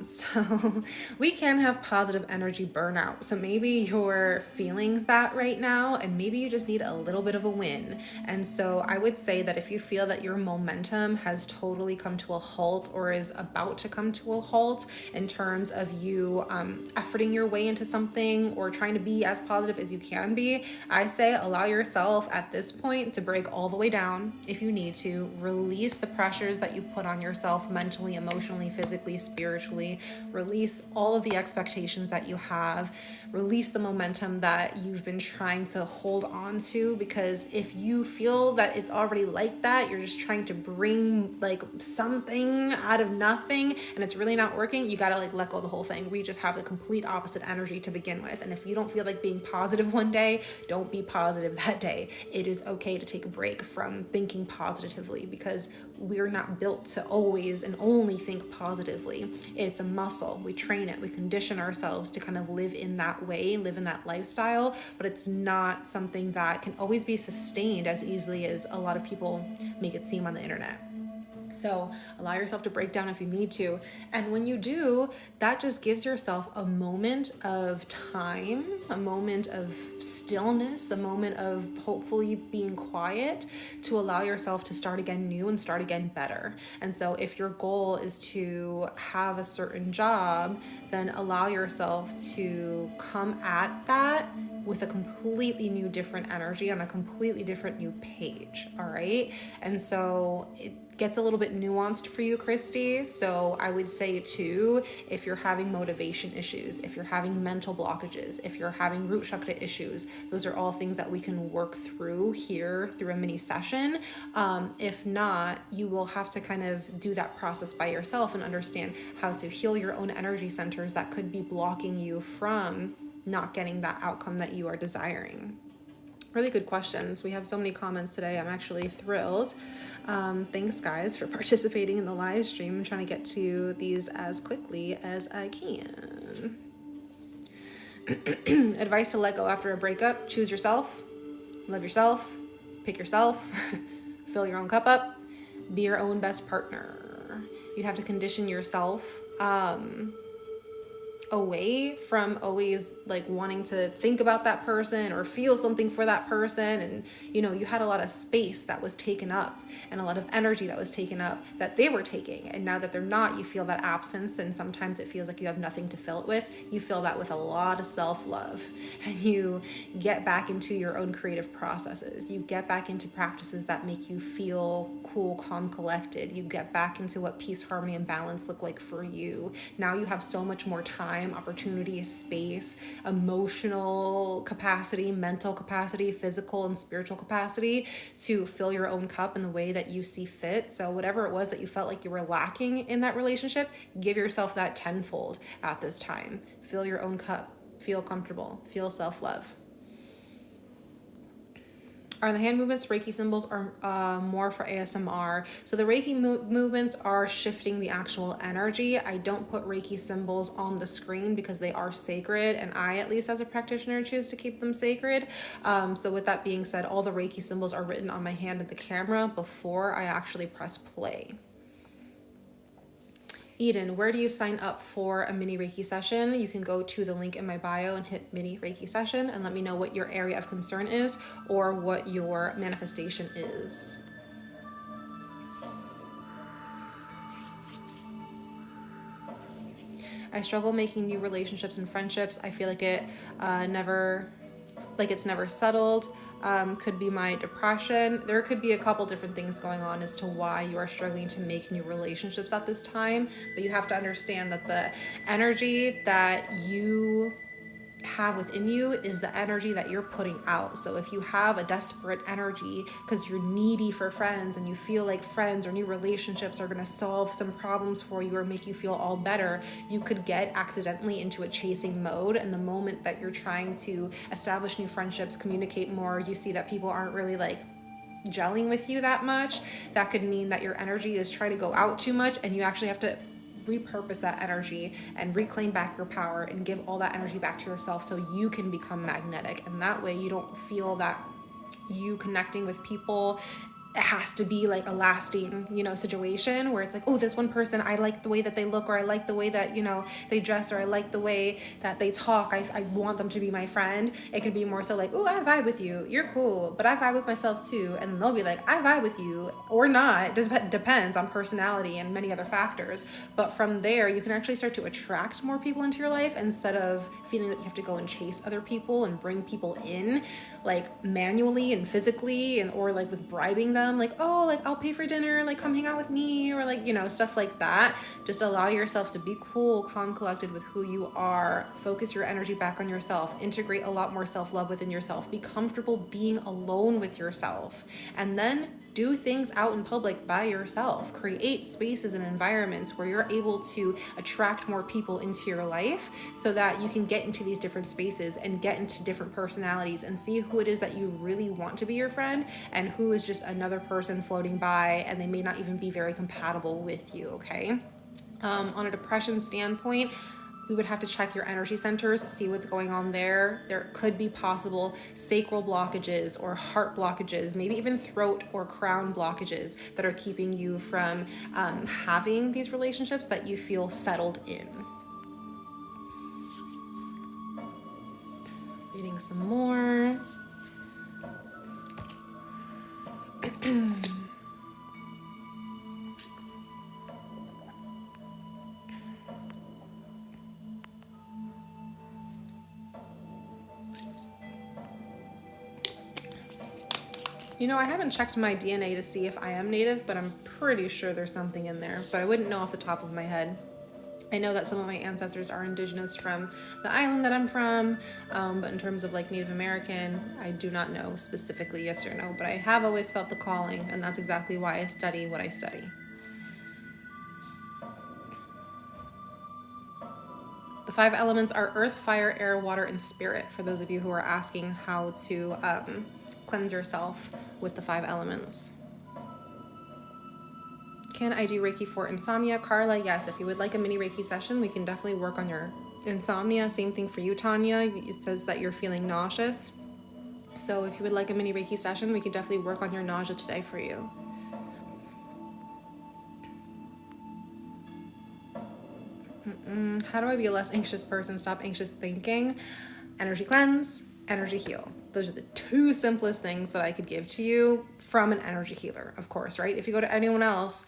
So we can have positive energy burnout. So maybe you're feeling that right now and maybe you just need a little bit of a win. And so I would say that if you feel that your momentum has totally come to a halt or is about to come to a halt in terms of you efforting your way into something or trying to be as positive as you can be, I say allow yourself at this point to break all the way down if you need to. Release the pressures that you put on yourself mentally, emotionally, physically, spiritually. Release all of the expectations that you have. Release the momentum that you've been trying to hold on to, because if you feel that it's already like that, you're just trying to bring like something out of nothing and it's really not working, you gotta like let go of the whole thing. We just have the complete opposite energy to begin with. And if you don't feel like being positive one day, don't be positive that day. It is okay to take a break from thinking positively, because we're not built to always and only think positively. It's a muscle. We train it. We condition ourselves to kind of live in that way, live in that lifestyle, but it's not something that can always be sustained as easily as a lot of people make it seem on the internet. So allow yourself to break down if you need to. And when you do, that just gives yourself a moment of time, a moment of stillness, a moment of hopefully being quiet to allow yourself to start again new and start again better. And so if your goal is to have a certain job, then allow yourself to come at that with a completely new different energy on a completely different new page. All right. And so it gets a little bit nuanced for you, Christy. So I would say too, if you're having motivation issues, if you're having mental blockages, if you're having root chakra issues, those are all things that we can work through here through a mini session. If not, you will have to kind of do that process by yourself and understand how to heal your own energy centers that could be blocking you from not getting that outcome that you are desiring. Really good questions. We have so many comments today. I'm actually thrilled. Thanks, guys, for participating in the live stream. I'm trying to get to these as quickly as I can. Advice to let go after a breakup: choose yourself, love yourself, pick yourself, fill your own cup up, be your own best partner. You have to condition yourself away from always like wanting to think about that person or feel something for that person. And you had a lot of space that was taken up and a lot of energy that was taken up that they were taking, and now that they're not, you feel that absence, and sometimes it feels like you have nothing to fill it with. You fill that with a lot of self-love, and you get back into your own creative processes. You get back into practices that make you feel cool, calm, collected. You get back into what peace, harmony, and balance look like for you. Now you have so much more time, opportunity, space, emotional capacity, mental capacity, physical and spiritual capacity to fill your own cup in the way that you see fit. So whatever it was that you felt like you were lacking in that relationship, give yourself that tenfold at this time. Fill your own cup. Feel comfortable. Feel self-love. Are the hand movements Reiki symbols are more for ASMR? So the Reiki movements are shifting the actual energy. I don't put Reiki symbols on the screen because they are sacred, and I, at least as a practitioner, choose to keep them sacred. So with that being said, all the Reiki symbols are written on my hand at the camera before I actually press play. Eden, where do you sign up for a mini Reiki session? You can go to the link in my bio and hit mini Reiki session and let me know what your area of concern is or what your manifestation is. I struggle making new relationships and friendships. I feel like it's never settled. Could be my depression. There could be a couple different things going on as to why you are struggling to make new relationships at this time, but you have to understand that the energy that you have within you is the energy that you're putting out. So if you have a desperate energy because you're needy for friends and you feel like friends or new relationships are going to solve some problems for you or make you feel all better, you could get accidentally into a chasing mode. And the moment that you're trying to establish new friendships, communicate more, you see that people aren't really like gelling with you that much. That could mean that your energy is trying to go out too much, and you actually have to repurpose that energy and reclaim back your power and give all that energy back to yourself so you can become magnetic. And that way you don't feel that you connecting with people, it has to be like a lasting, situation where it's like, oh, this one person, I like the way that they look, or I like the way that, they dress, or I like the way that they talk. I want them to be my friend. It could be more so like, oh, I vibe with you. You're cool, but I vibe with myself too. And they'll be like, I vibe with you or not. It depends on personality and many other factors. But from there, you can actually start to attract more people into your life instead of feeling that you have to go and chase other people and bring people in like manually and physically, and or like with bribing them, like, oh, like I'll pay for dinner, like come hang out with me, or like, stuff like that. Just allow yourself to be cool, calm, collected with who you are. Focus your energy back on yourself. Integrate a lot more self-love within yourself. Be comfortable being alone with yourself, and then do things out in public by yourself. Create spaces and environments where you're able to attract more people into your life so that you can get into these different spaces and get into different personalities and see who it is that you really want to be your friend and who is just another person floating by, and they may not even be very compatible with you, okay? On a depression standpoint, we would have to check your energy centers, see what's going on there. There could be possible sacral blockages or heart blockages, maybe even throat or crown blockages that are keeping you from having these relationships that you feel settled in. Reading some more. I haven't checked my DNA to see if I am Native, but I'm pretty sure there's something in there, but I wouldn't know off the top of my head. I know that some of my ancestors are indigenous from the island that I'm from, but in terms of like Native American, I do not know specifically yes or no, but I have always felt the calling, and that's exactly why I study what I study. The 5 elements are earth, fire, air, water, and spirit, for those of you who are asking how to cleanse yourself with the 5 elements. Can I do Reiki for insomnia? Carla, yes. If you would like a mini Reiki session, we can definitely work on your insomnia. Same thing for you, Tanya. It says that you're feeling nauseous. So if you would like a mini Reiki session, we can definitely work on your nausea today for you. How do I be a less anxious person? Stop anxious thinking. Energy cleanse, energy heal. Those are the two simplest things that I could give to you from an energy healer, of course, right? If you go to anyone else,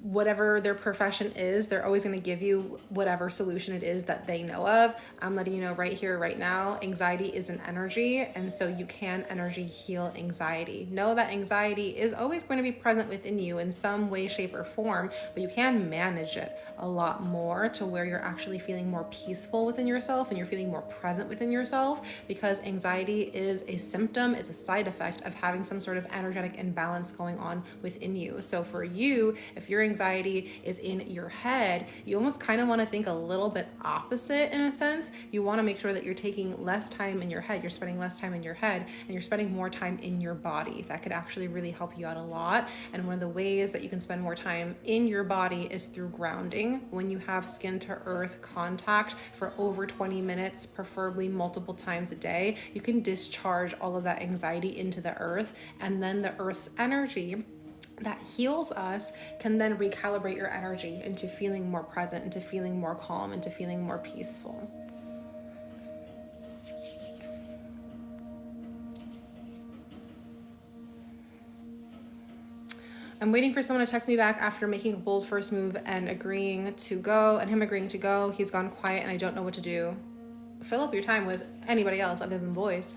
whatever their profession is, they're always going to give you whatever solution it is that they know of. I'm letting you know right here, right now, anxiety is an energy, and so you can energy heal anxiety. Know that anxiety is always going to be present within you in some way, shape, or form, but you can manage it a lot more to where you're actually feeling more peaceful within yourself and you're feeling more present within yourself, because anxiety is a symptom, it's a side effect of having some sort of energetic imbalance going on within you. So for you, if your anxiety is in your head, you almost kind of want to think a little bit opposite in a sense. You want to make sure that you're taking less time in your head, you're spending less time in your head, and you're spending more time in your body. That could actually really help you out a lot. And one of the ways that you can spend more time in your body is through grounding. When you have skin to earth contact for over 20 minutes, preferably multiple times a day, you can discharge all of that anxiety into the earth, and then the earth's energy that heals us can then recalibrate your energy into feeling more present, into feeling more calm, into feeling more peaceful. I'm waiting for someone to text me back after making a bold first move and agreeing to go, and him agreeing to go. He's gone quiet and I don't know what to do. Fill up your time with anybody else other than boys.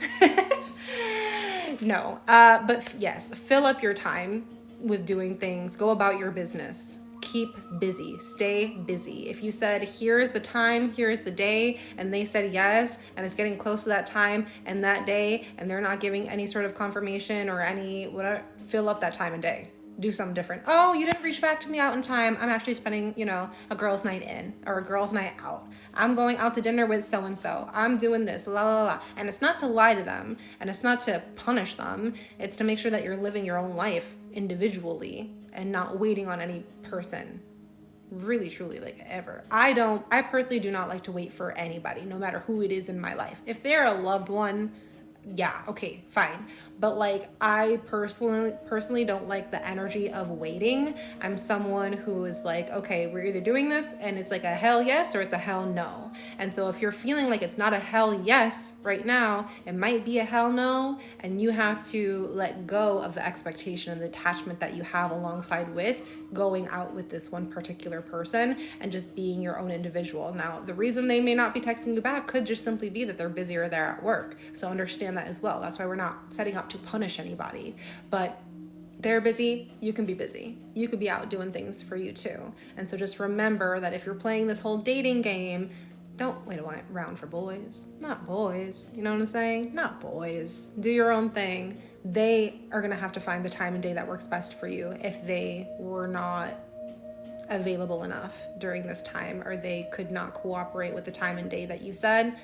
No, but yes, fill up your time with doing things. Go about your business. Keep busy. Stay busy. If you said, here's the time, here's the day, and they said yes, and it's getting close to that time and that day, and they're not giving any sort of confirmation or any whatever, fill up that time and day. Do something different. Oh, you didn't reach back to me out in time. I'm actually spending, a girls' night in or a girls' night out. I'm going out to dinner with so-and-so. I'm doing this, la, la, la. And it's not to lie to them, and it's not to punish them. It's to make sure that you're living your own life individually and not waiting on any person. Really, truly, like ever. I personally do not like to wait for anybody, no matter who it is in my life. If they're a loved one, yeah, okay, fine. But like, I personally don't like the energy of waiting. I'm someone who is like, okay, we're either doing this and it's like a hell yes or it's a hell no. And so if you're feeling like it's not a hell yes right now, it might be a hell no, and you have to let go of the expectation and the attachment that you have alongside with going out with this one particular person and just being your own individual. Now, the reason they may not be texting you back could just simply be that they're busy or they're at work. So understand that as well. That's why we're not setting up to punish anybody. But they're busy, you can be busy. You could be out doing things for you too. And so just remember that if you're playing this whole dating game, don't wait around for boys. Not boys. You know what I'm saying? Not boys. Do your own thing. They are going to have to find the time and day that works best for you if they were not available enough during this time, or they could not cooperate with the time and day that you said.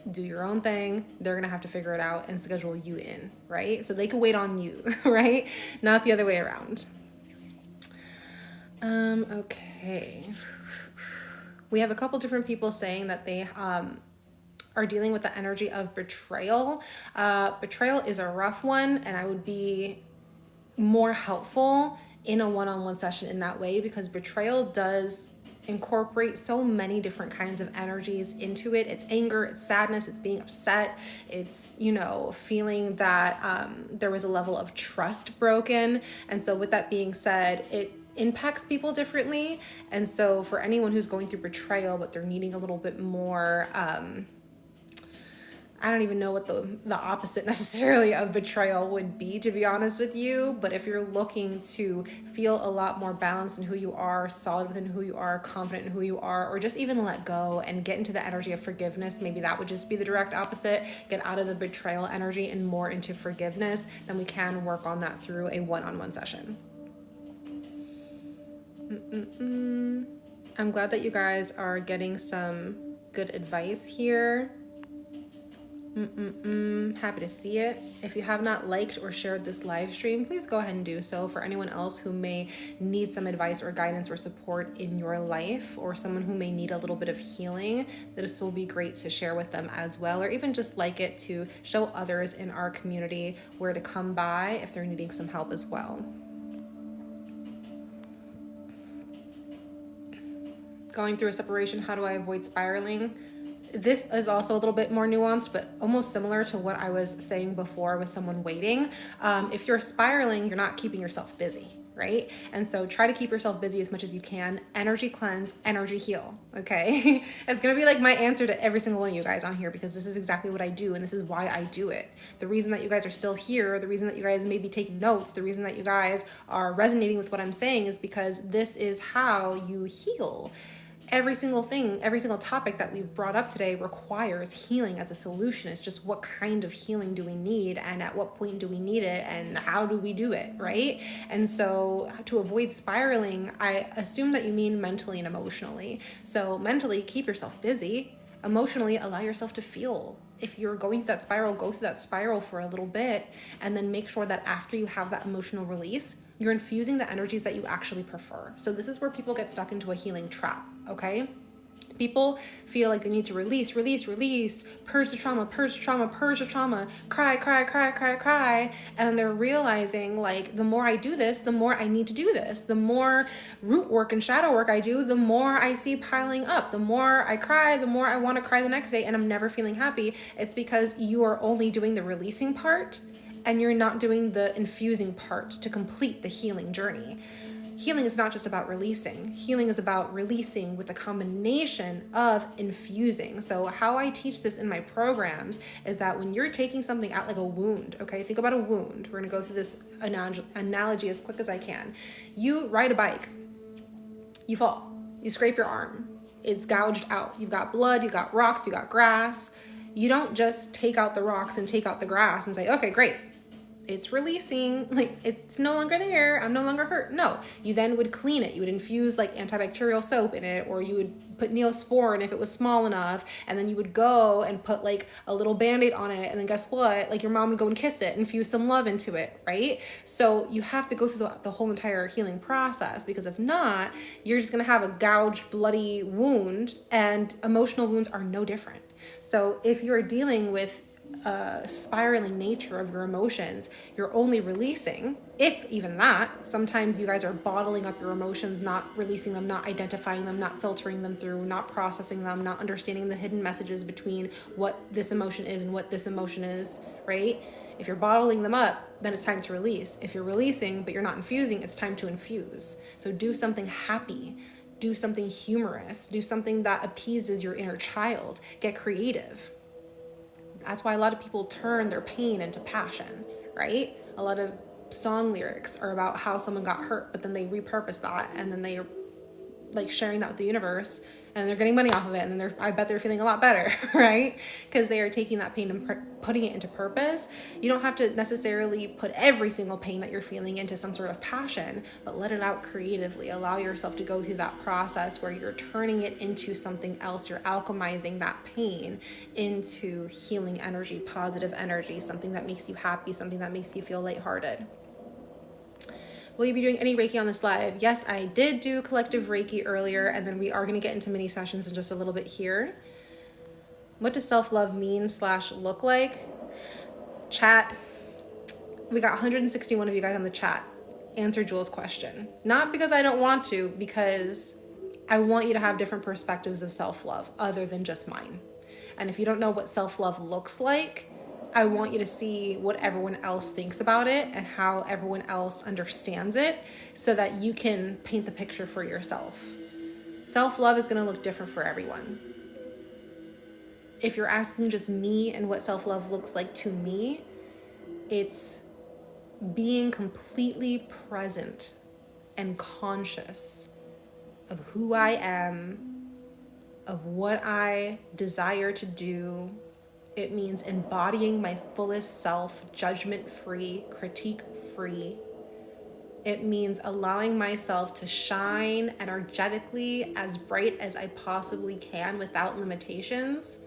Do your own thing. They're going to have to figure it out and schedule you in, right? So they could wait on you, right? Not the other way around. Okay. We have a couple different people saying that they are dealing with the energy of betrayal. Betrayal is a rough one, and I would be more helpful in a one-on-one session in that way, because betrayal does incorporate so many different kinds of energies into it. It's anger, it's sadness, it's being upset, it's, feeling that there was a level of trust broken. And so with that being said, it impacts people differently. And so for anyone who's going through betrayal, but they're needing a little bit more, I don't even know what the opposite necessarily of betrayal would be, to be honest with you. But if you're looking to feel a lot more balanced in who you are, solid within who you are, confident in who you are, or just even let go and get into the energy of forgiveness, maybe that would just be the direct opposite. Get out of the betrayal energy and more into forgiveness, then we can work on that through a one-on-one session. I'm glad that you guys are getting some good advice here. Happy to see it. If you have not liked or shared this live stream, please go ahead and do so. For anyone else who may need some advice or guidance or support in your life, or someone who may need a little bit of healing, this will be great to share with them as well, or even just like it to show others in our community where to come by if they're needing some help as well. going through a separation, how do I avoid spiraling? This is also a little bit more nuanced, but almost similar to what I was saying before with someone waiting. If you're spiraling, you're not keeping yourself busy, right? And so try to keep yourself busy as much as you can. Energy cleanse, energy heal, okay? It's gonna be like my answer to every single one of you guys on here, because this is exactly what I do, and this is why I do it. The reason that you guys are still here, the reason that you guys may be taking notes, the reason that you guys are resonating with what I'm saying is because this is how you heal. Every single thing, every single topic that we've brought up today requires healing as a solution. It's just what kind of healing do we need, and at what point do we need it, and how do we do it, right? And so to avoid spiraling, I assume that you mean mentally and emotionally. So mentally, keep yourself busy. Emotionally, allow yourself to feel. If you're going through that spiral, go through that spiral for a little bit, and then make sure that after you have that emotional release, you're infusing the energies that you actually prefer. So this is where people get stuck into a healing trap, okay? People feel like they need to release, purge the trauma, cry. And they're realizing, like, the more I do this, the more I need to do this. The more root work and shadow work I do, the more I see piling up. The more I cry, the more I want to cry the next day, and I'm never feeling happy. It's because you are only doing the releasing part, and you're not doing the infusing part to complete the healing journey. Healing is not just about releasing. Healing is about releasing with a combination of infusing. So how I teach this in my programs is that when you're taking something out, like a wound, okay? Think about a wound. We're gonna go through this analogy as quick as I can. You ride a bike, you fall, you scrape your arm, it's gouged out. You've got blood, you've got rocks, you got grass. You don't just take out the rocks and take out the grass and say, okay, great, it's releasing, like, it's no longer there, I'm no longer hurt. No, you then would clean it. You would infuse like antibacterial soap in it, or you would put Neosporin if it was small enough, and then you would go and put like a little Band-Aid on it, and then guess what? Like, your mom would go and kiss it, infuse some love into it, right? So you have to go through the whole entire healing process, because if not, you're just gonna have a gouged, bloody wound, and emotional wounds are no different. So if you're dealing with spiraling nature of your emotions, you're only releasing, if even that. Sometimes you guys are bottling up your emotions, not releasing them, not identifying them, not filtering them through, not processing them, not understanding the hidden messages between what this emotion is and what this emotion is, right? If you're bottling them up, then it's time to release. If you're releasing but you're not infusing, it's time to infuse. So do something happy, do something humorous, do something that appeases your inner child. Get creative. That's why a lot of people turn their pain into passion, right? A lot of song lyrics are about how someone got hurt, but then they repurpose that, and then they are like sharing that with the universe, and they're getting money off of it, and I bet they're feeling a lot better, right? Because they are taking that pain and putting it into purpose. You don't have to necessarily put every single pain that you're feeling into some sort of passion, but let it out creatively. Allow yourself to go through that process where you're turning it into something else. You're alchemizing that pain into healing energy, positive energy, something that makes you happy, something that makes you feel lighthearted. Will you be doing any Reiki on this live? Yes, I did do collective Reiki earlier, and then we are going to get into mini sessions in just a little bit here. What does self-love mean / look like? Chat. We got 161 of you guys on the chat. Answer Jules' question. Not because I don't want to, because I want you to have different perspectives of self-love other than just mine. And if you don't know what self-love looks like, I want you to see what everyone else thinks about it and how everyone else understands it, so that you can paint the picture for yourself. Self-love is going to look different for everyone. If you're asking just me and what self-love looks like to me, it's being completely present and conscious of who I am, of what I desire to do. It means embodying my fullest self, judgment-free, critique-free. It means allowing myself to shine energetically as bright as I possibly can without limitations,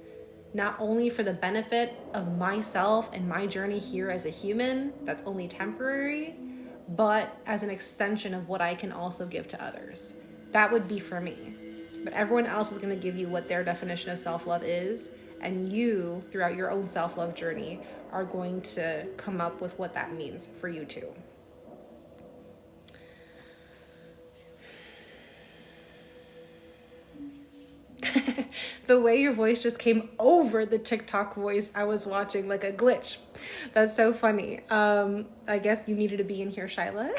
not only for the benefit of myself and my journey here as a human that's only temporary, but as an extension of what I can also give to others. That would be for me. But everyone else is going to give you what their definition of self-love is. And you, throughout your own self-love journey, are going to come up with what that means for you too. The way your voice just came over the TikTok voice I was watching, like a glitch. That's so funny. I guess you needed to be in here, Shyla.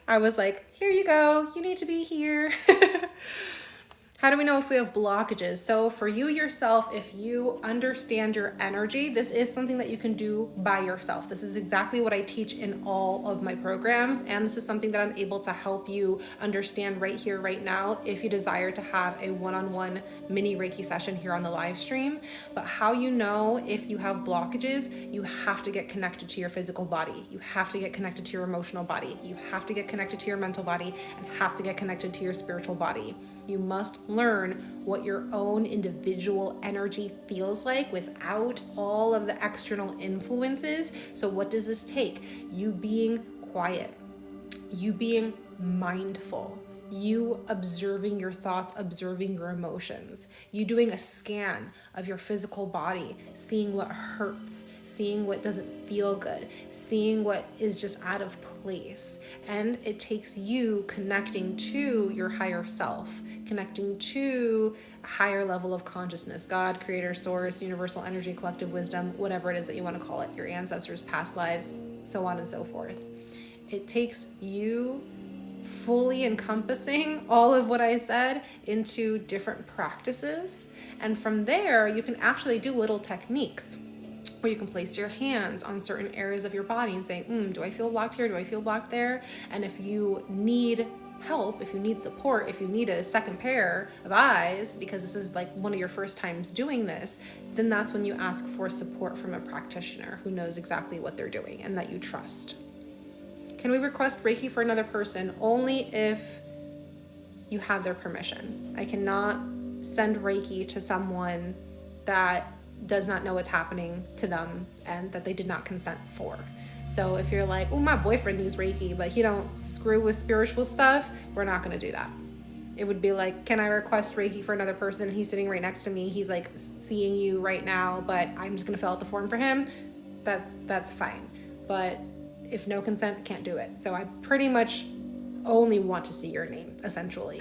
I was like, here you go. You need to be here. How do we know if we have blockages? So for you yourself, if you understand your energy, this is something that you can do by yourself. This is exactly what I teach in all of my programs. And this is something that I'm able to help you understand right here, right now, if you desire to have a one-on-one mini Reiki session here on the live stream. But how you know if you have blockages, you have to get connected to your physical body. You have to get connected to your emotional body. You have to get connected to your mental body and have to get connected to your spiritual body. You must learn what your own individual energy feels like without all of the external influences. So what does this take? You being quiet, you being mindful, you observing your thoughts, observing your emotions, you doing a scan of your physical body, seeing what hurts, seeing what doesn't feel good, seeing what is just out of place. And it takes you connecting to your higher self, connecting to a higher level of consciousness, God, creator, source, universal energy, collective wisdom, whatever it is that you want to call it, your ancestors, past lives, so on and so forth. It takes you fully encompassing all of what I said into different practices. And from there, you can actually do little techniques where you can place your hands on certain areas of your body and say, do I feel blocked here? Do I feel blocked there? And if you need help, if you need support, if you need a second pair of eyes, because this is like one of your first times doing this, then that's when you ask for support from a practitioner who knows exactly what they're doing and that you trust. Can we request Reiki for another person? Only if you have their permission. I cannot send Reiki to someone that does not know what's happening to them and that they did not consent for. So if you're like, oh, my boyfriend needs Reiki, but he don't screw with spiritual stuff, we're not going to do that. It would be like, can I request Reiki for another person? He's sitting right next to me. He's like seeing you right now, but I'm just going to fill out the form for him. That's fine. But if no consent, can't do it. So I pretty much only want to see your name, essentially.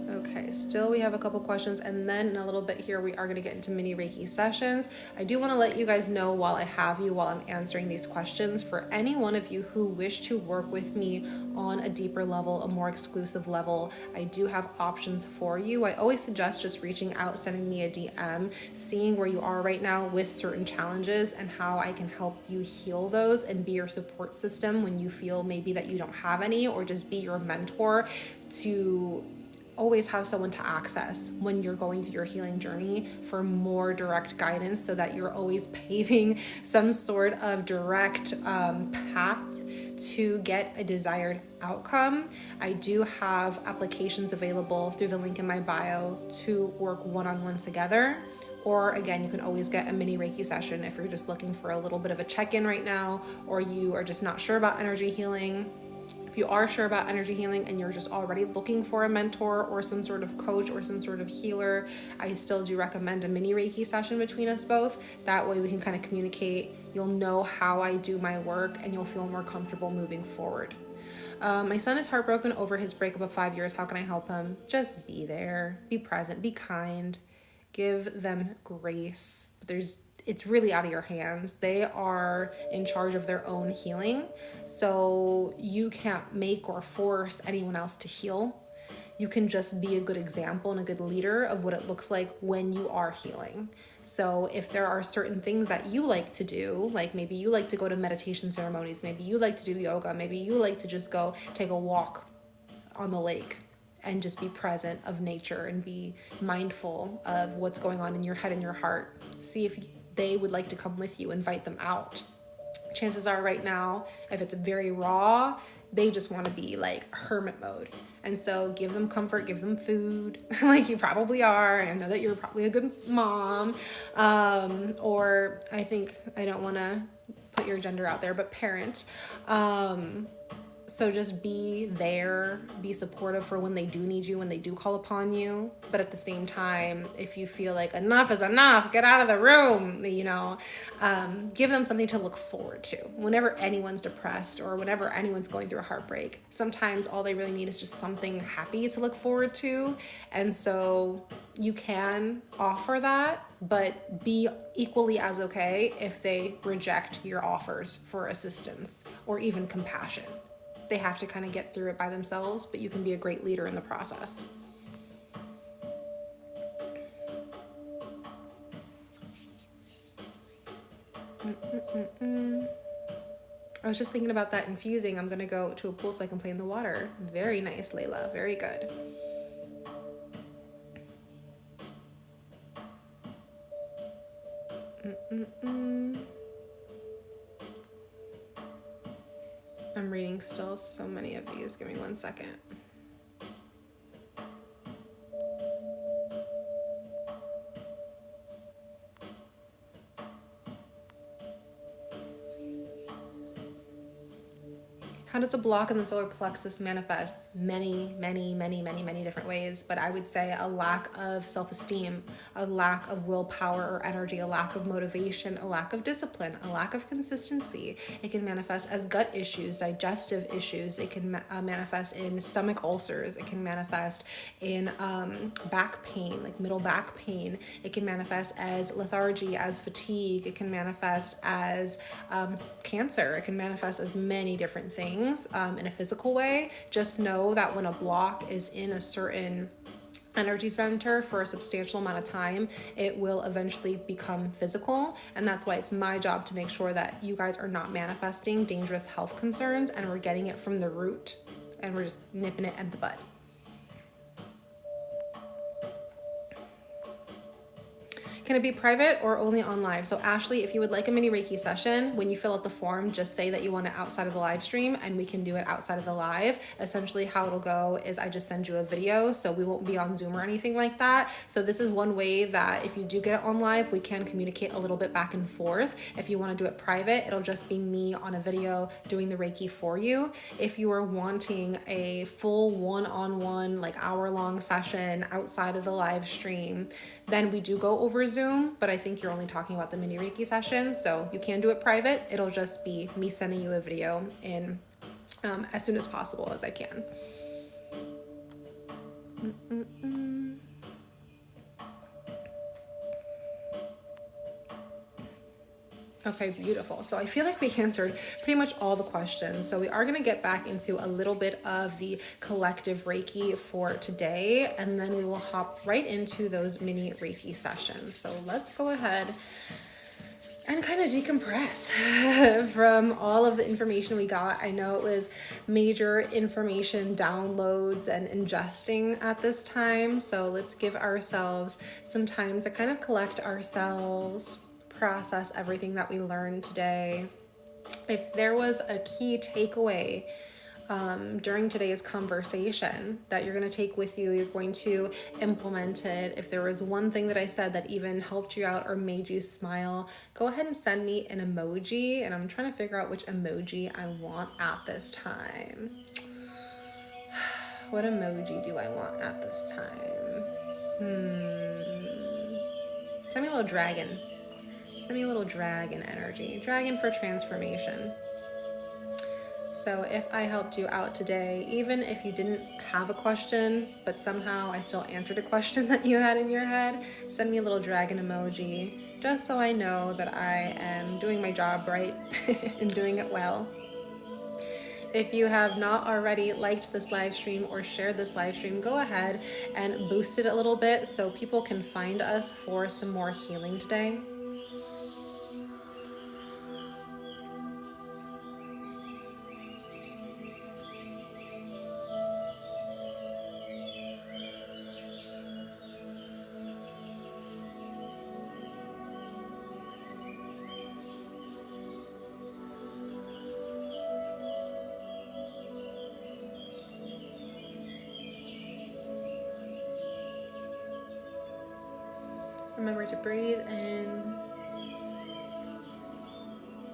Okay, still we have a couple questions, and then in a little bit here we are going to get into mini Reiki sessions. I do want to let you guys know while I'm answering these questions, for any one of you who wish to work with me on a deeper level, a more exclusive level, I do have options for you. I always suggest just reaching out, sending me a DM, seeing where you are right now with certain challenges and how I can help you heal those and be your support system when you feel maybe that you don't have any, or just be your mentor to always have someone to access when you're going through your healing journey for more direct guidance, so that you're always paving some sort of direct path to get a desired outcome. I do have applications available through the link in my bio to work one-on-one together. Or again, you can always get a mini Reiki session if you're just looking for a little bit of a check-in right now, or you are just not sure about energy healing. If you are sure about energy healing and you're just already looking for a mentor or some sort of coach or some sort of healer, I still do recommend a mini Reiki session between us both. That way we can kind of communicate. You'll know how I do my work and you'll feel more comfortable moving forward. My son is heartbroken over his breakup of 5 years. How can I help him? Just be there, be present, be kind, give them grace. It's really out of your hands. They are in charge of their own healing. So you can't make or force anyone else to heal. You can just be a good example and a good leader of what it looks like when you are healing. So if there are certain things that you like to do, like maybe you like to go to meditation ceremonies, maybe you like to do yoga, maybe you like to just go take a walk on the lake and just be present of nature and be mindful of what's going on in your head and your heart. See if they would like to come with you, invite them out. Chances are right now, if it's very raw, they just want to be like hermit mode. And so give them comfort, give them food, like you probably are. I know that you're probably a good mom. Or I don't want to put your gender out there, but parent. So just be there, be supportive for when they do need you, when they do call upon you. But at the same time, if you feel like enough is enough, get out of the room, give them something to look forward to. Whenever anyone's depressed or whenever anyone's going through a heartbreak, sometimes all they really need is just something happy to look forward to. And so you can offer that, but be equally as okay if they reject your offers for assistance or even compassion. They have to kind of get through it by themselves, but you can be a great leader in the process. I was just thinking about that infusing. I'm going to go to a pool so I can play in the water. Very nice, Layla. Very good. I'm reading still so many of these. Give me 1 second. How does a block in the solar plexus manifest? Many different ways, but I would say a lack of self-esteem, a lack of willpower or energy, a lack of motivation, a lack of discipline, a lack of consistency. It can manifest as gut issues, digestive issues. It can manifest in stomach ulcers. It can manifest in back pain, like middle back pain. It can manifest as lethargy, as fatigue. It can manifest as cancer. It can manifest as many different things. In a physical way. Just know that when a block is in a certain energy center for a substantial amount of time, it will eventually become physical. And that's why it's my job to make sure that you guys are not manifesting dangerous health concerns and we're getting it from the root and we're just nipping it at the bud. Can it be private or only on live? So Ashley, if you would like a mini Reiki session, when you fill out the form, just say that you want it outside of the live stream and we can do it outside of the live. Essentially how it'll go is I just send you a video, so we won't be on Zoom or anything like that. So this is one way that if you do get it on live, we can communicate a little bit back and forth. If you want to do it private, it'll just be me on a video doing the Reiki for you. If you are wanting a full one-on-one, like hour-long session outside of the live stream, then we do go over Zoom, but I think you're only talking about the mini Reiki session, so you can do it private. It'll just be me sending you a video in as soon as possible as I can. Okay, beautiful. So I feel like we answered pretty much all the questions. So we are going to get back into a little bit of the collective Reiki for today, and then we will hop right into those mini Reiki sessions. So let's go ahead and kind of decompress from all of the information we got. I know it was major information downloads and ingesting at this time. So let's give ourselves some time to kind of collect ourselves, process everything that we learned today. If there was a key takeaway during today's conversation that you're going to take with you, you're going to implement it. If there was one thing that I said that even helped you out or made you smile, go ahead and send me an emoji. And I'm trying to figure out which emoji I want at this time. What emoji do I want at this time? Send me a little dragon. Send me a little dragon energy. Dragon for transformation. So if I helped you out today, even if you didn't have a question, but somehow I still answered a question that you had in your head, send me a little dragon emoji, just so I know that I am doing my job right and doing it well. If you have not already liked this live stream or shared this live stream, go ahead and boost it a little bit so people can find us for some more healing today. Remember to breathe in,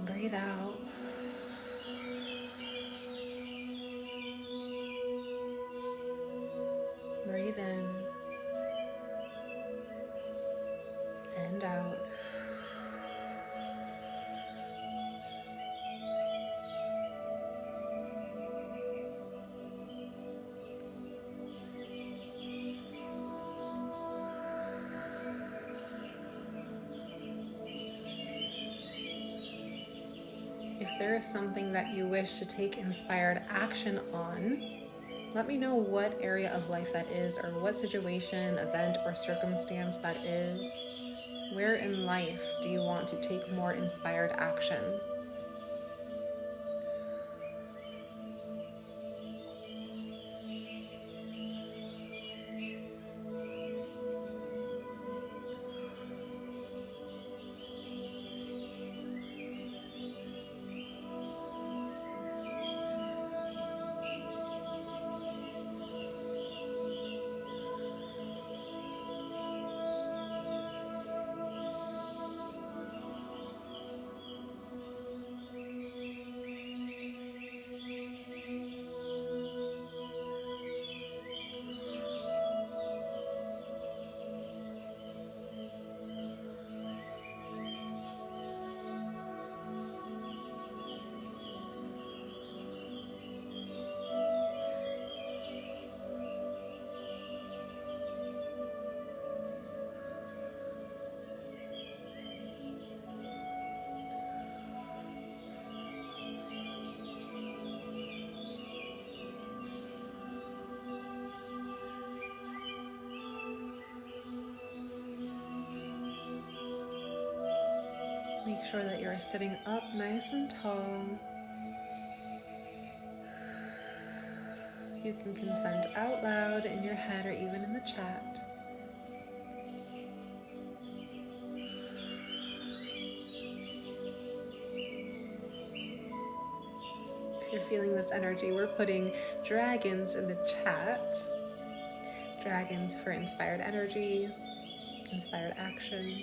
breathe out. Breathe in and out. If there is something that you wish to take inspired action on, let me know what area of life that is, or what situation, event, or circumstance that is. Where in life do you want to take more inspired action? Make sure that you're sitting up nice and tall. You can consent out loud in your head or even in the chat. If you're feeling this energy, we're putting dragons in the chat. Dragons for inspired energy, inspired action.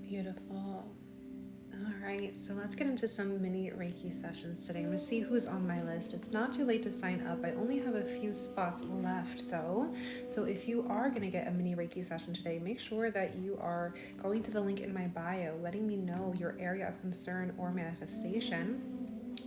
Beautiful. All right, so let's get into some mini Reiki sessions today. I'm going to see who's on my list. It's not too late to sign up. I only have a few spots left though. So if you are going to get a mini Reiki session today, make sure that you are going to the link in my bio, letting me know your area of concern or manifestation.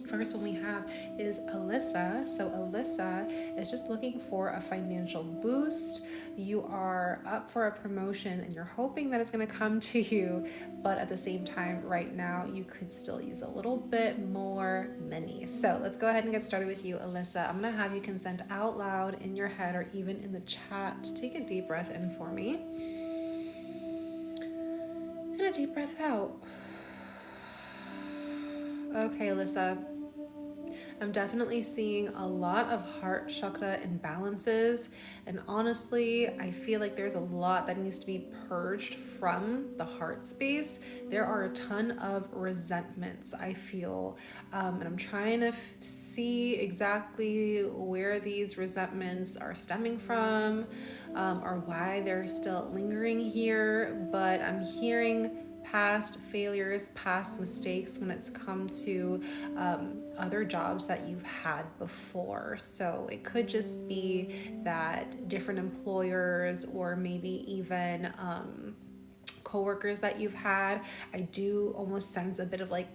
First one we have is Alyssa. So Alyssa is just looking for a financial boost. You are up for a promotion and you're hoping that it's going to come to you, but at the same time right now you could still use a little bit more money. So let's go ahead and get started with you, Alyssa. I'm going to have you consent out loud in your head or even in the chat. Take a deep breath in for me and a deep breath out. Okay, Alyssa, I'm definitely seeing a lot of heart chakra imbalances, and honestly, I feel like there's a lot that needs to be purged from the heart space. There are a ton of resentments, I feel, and I'm trying to see exactly where these resentments are stemming from, or why they're still lingering here, but I'm hearing past failures, past mistakes when it's come to other jobs that you've had before. So it could just be that different employers or maybe even coworkers that you've had. I do almost sense a bit of like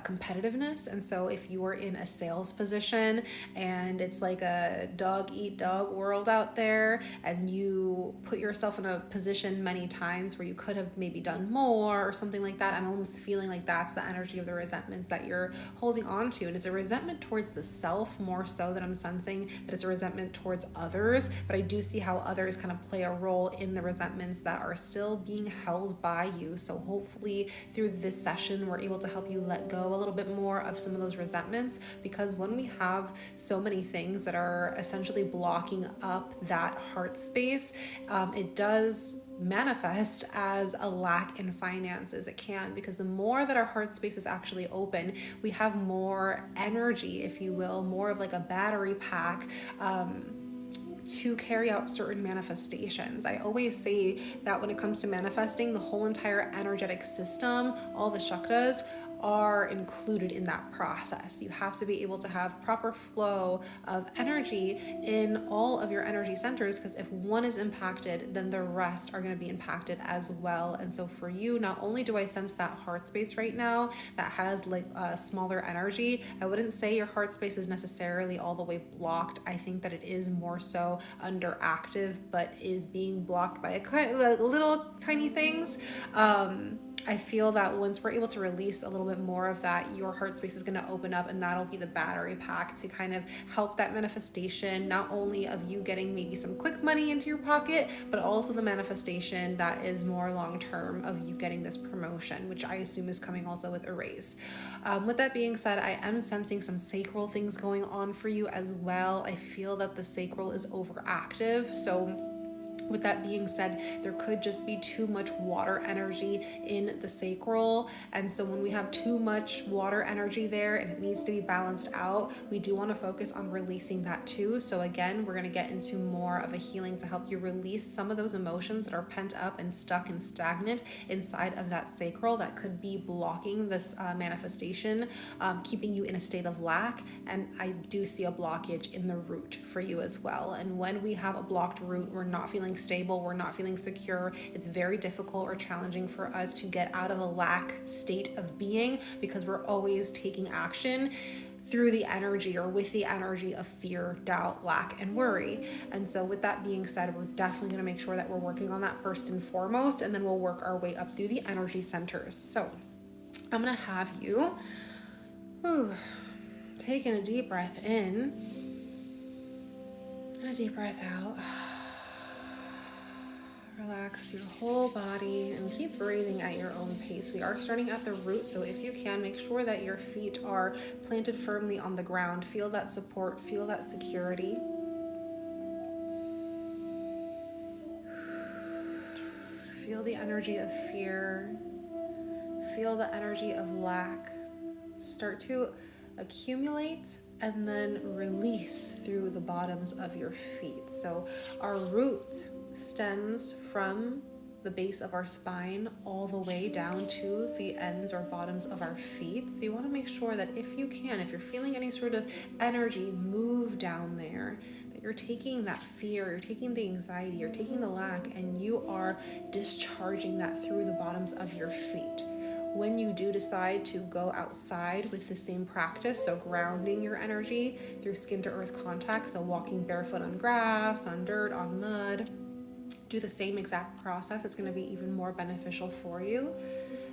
competitiveness, and so if you are in a sales position and it's like a dog eat dog world out there and you put yourself in a position many times where you could have maybe done more or something like that, I'm almost feeling like that's the energy of the resentments that you're holding on to. And it's a resentment towards the self more so than I'm sensing that it's a resentment towards others, but I do see how others kind of play a role in the resentments that are still being held by you. So hopefully through this session we're able to help you let go a little bit more of some of those resentments, because when we have so many things that are essentially blocking up that heart space, it does manifest as a lack in finances. It can, because the more that our heart space is actually open, we have more energy, if you will, more of like a battery pack to carry out certain manifestations. I always say that when it comes to manifesting, the whole entire energetic system, all the chakras, are included in that process. You have to be able to have proper flow of energy in all of your energy centers, because if one is impacted, then the rest are going to be impacted as well. And so for you, not only do I sense that heart space right now that has like a smaller energy, I wouldn't say your heart space is necessarily all the way blocked. I think that it is more so underactive, but is being blocked by a little tiny things. I feel that once we're able to release a little bit more of that, your heart space is going to open up, and that'll be the battery pack to kind of help that manifestation, not only of you getting maybe some quick money into your pocket, but also the manifestation that is more long-term of you getting this promotion, which I assume is coming also with a raise. With that being said, I am sensing some sacral things going on for you as well. I feel that the sacral is overactive. So with that being said, there could just be too much water energy in the sacral. And so when we have too much water energy there and it needs to be balanced out, we do want to focus on releasing that too. So again, we're going to get into more of a healing to help you release some of those emotions that are pent up and stuck and stagnant inside of that sacral that could be blocking this manifestation, keeping you in a state of lack. And I do see a blockage in the root for you as well. And when we have a blocked root, we're not feeling stable, we're not feeling secure. It's very difficult or challenging for us to get out of a lack state of being, because we're always taking action through the energy or with the energy of fear, doubt, lack, and worry. And so with that being said, we're definitely going to make sure that we're working on that first and foremost, and then we'll work our way up through the energy centers. So I'm going to have you taking a deep breath in and a deep breath out. Relax your whole body and keep breathing at your own pace. We are starting at the root, so if you can, make sure that your feet are planted firmly on the ground. Feel that support, feel that security. Feel the energy of fear. Feel the energy of lack start to accumulate and then release through the bottoms of your feet. So our root stems from the base of our spine all the way down to the ends or bottoms of our feet. So you want to make sure that if you can, if you're feeling any sort of energy move down there, that you're taking that fear, you're taking the anxiety, you're taking the lack, and you are discharging that through the bottoms of your feet. When you do decide to go outside with the same practice, so grounding your energy through skin to earth contact, so walking barefoot on grass, on dirt, on mud, do the same exact process. It's going to be even more beneficial for you.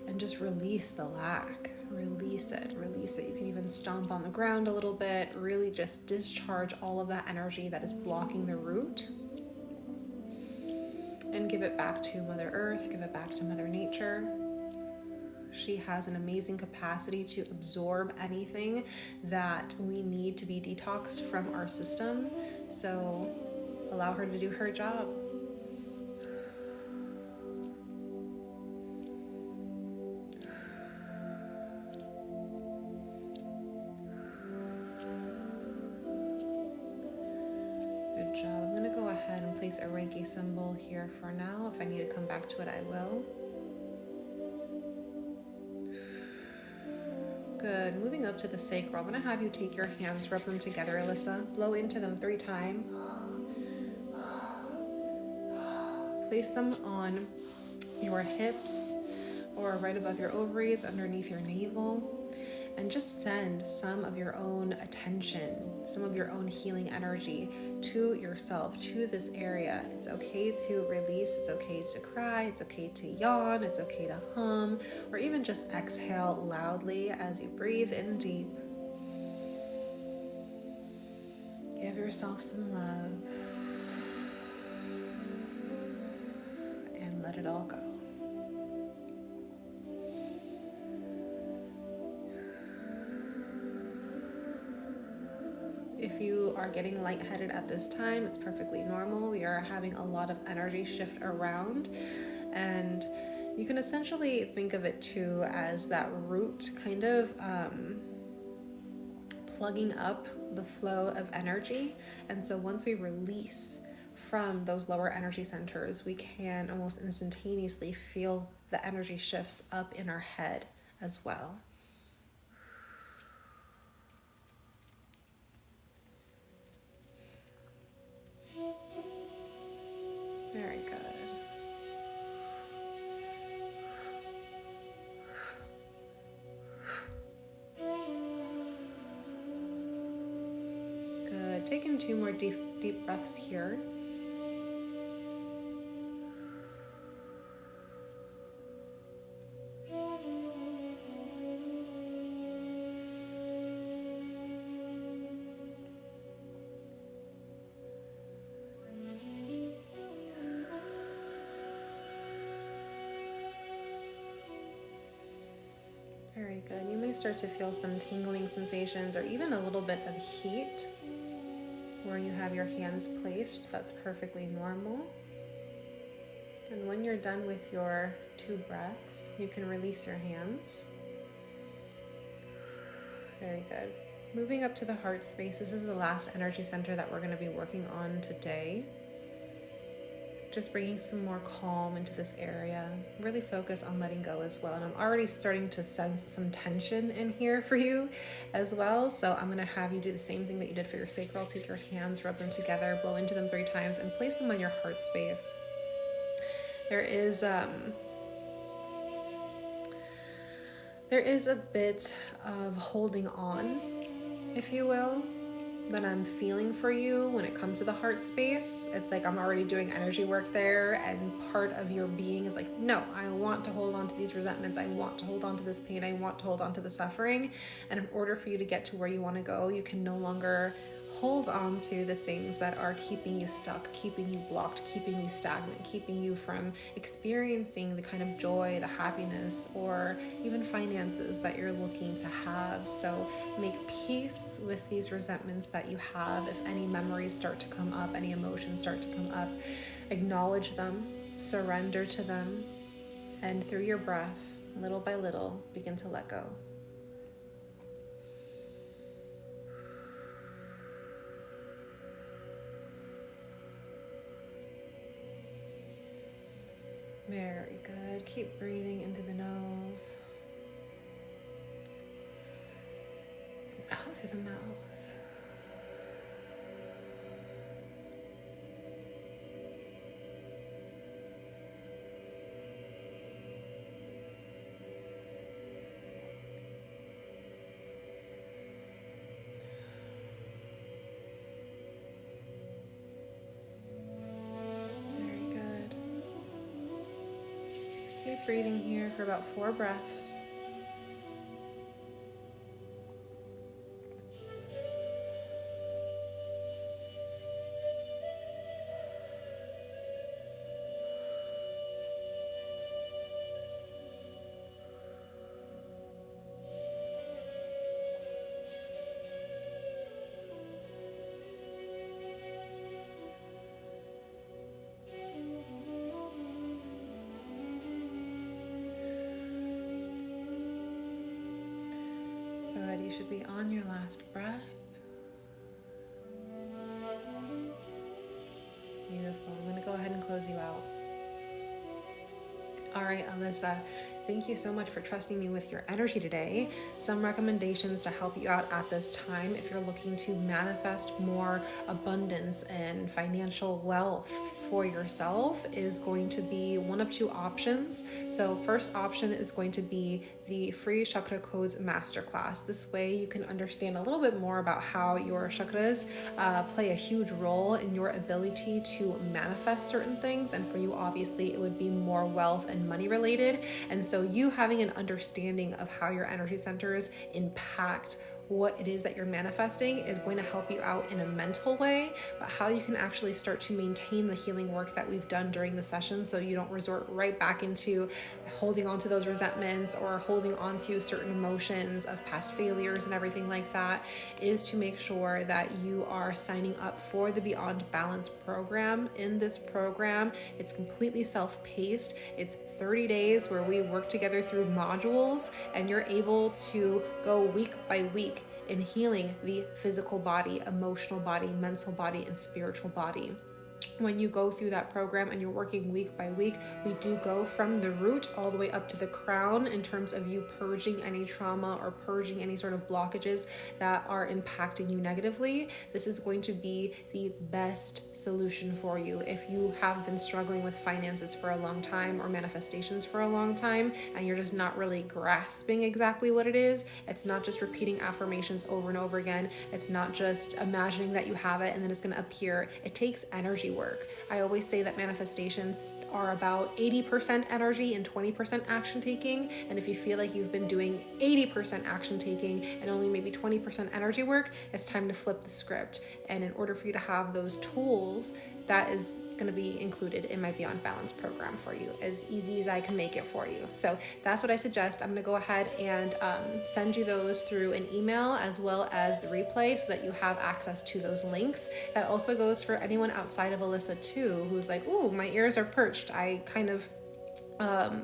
And just release the lack. Release it. You can even stomp on the ground a little bit. Really just discharge all of that energy that is blocking the root. And give it back to Mother Earth. Give it back to Mother Nature. She has an amazing capacity to absorb anything that we need to be detoxed from our system. So allow her to do her job. Good job. I'm going to go ahead and place a Reiki symbol here for now. If I need to come back to it, I will. Good. Moving up to the sacral, I'm going to have you take your hands, rub them together, Alyssa. Blow into them 3 times. Place them on your hips or right above your ovaries, underneath your navel. And just send some of your own attention, some of your own healing energy to yourself, to this area. It's okay to release, it's okay to cry, it's okay to yawn, it's okay to hum, or even just exhale loudly as you breathe in deep. Give yourself some love and let it all go. If you are getting lightheaded at this time, it's perfectly normal. We are having a lot of energy shift around, and you can essentially think of it too as that root kind of plugging up the flow of energy. And so once we release from those lower energy centers, we can almost instantaneously feel the energy shifts up in our head as well. Very good. Good. Take in 2 more deep breaths here. Very good. You may start to feel some tingling sensations or even a little bit of heat where you have your hands placed. That's perfectly normal. And when you're done with your 2 breaths, you can release your hands. Very good. Moving up to the heart space. This is the last energy center that we're going to be working on today. Just bringing some more calm into this area. Really focus on letting go as well. And I'm already starting to sense some tension in here for you as well. So I'm going to have you do the same thing that you did for your sacral. Take your hands, rub them together, blow into them 3 times, and place them on your heart space. There is a bit of holding on, if you will, that I'm feeling for you when it comes to the heart space. It's like I'm already doing energy work there, and part of your being is like, no, I want to hold on to these resentments, I want to hold on to this pain, I want to hold on to the suffering. And in order for you to get to where you want to go, you can no longer hold on to the things that are keeping you stuck, keeping you blocked, keeping you stagnant, keeping you from experiencing the kind of joy, the happiness, or even finances that you're looking to have. So make peace with these resentments that you have. If any memories start to come up, any emotions start to come up, acknowledge them, surrender to them, and through your breath, little by little, begin to let go. Very good. Keep breathing into the nose, out through the mouth. Very good. Keep breathing here for about 4 breaths. Good, you should be on your last breath. Beautiful. I'm going to go ahead and close you out. All right, Alyssa, thank you so much for trusting me with your energy today. Some recommendations to help you out at this time if you're looking to manifest more abundance and financial wealth for yourself is going to be one of 2 options. So first option is going to be the free chakra codes masterclass. This way you can understand a little bit more about how your chakras play a huge role in your ability to manifest certain things. And for you, obviously, it would be more wealth and money related. And so you having an understanding of how your energy centers impact what it is that you're manifesting is going to help you out in a mental way, but how you can actually start to maintain the healing work that we've done during the session so you don't resort right back into holding on to those resentments or holding on to certain emotions of past failures and everything like that, is to make sure that you are signing up for the Beyond Balance program. In this program, it's completely self-paced. It's 30 days where we work together through modules, and you're able to go week by week in healing the physical body, emotional body, mental body, and spiritual body. When you go through that program and you're working week by week, we do go from the root all the way up to the crown in terms of you purging any trauma or purging any sort of blockages that are impacting you negatively. This is going to be the best solution for you if you have been struggling with finances for a long time or manifestations for a long time and you're just not really grasping exactly what it is. It's not just repeating affirmations over and over again. It's not just imagining that you have it and then it's going to appear. It takes energy work. I always say that manifestations are about 80% energy and 20% action taking. And if you feel like you've been doing 80% action taking and only maybe 20% energy work, it's time to flip the script. And in order for you to have those tools, that is going to be included in my Beyond Balance program for you, as easy as I can make it for you. So that's what I suggest. I'm going to go ahead and send you those through an email as well as the replay so that you have access to those links. That also goes for anyone outside of Alyssa too, who's like, ooh, my ears are perched. I kind of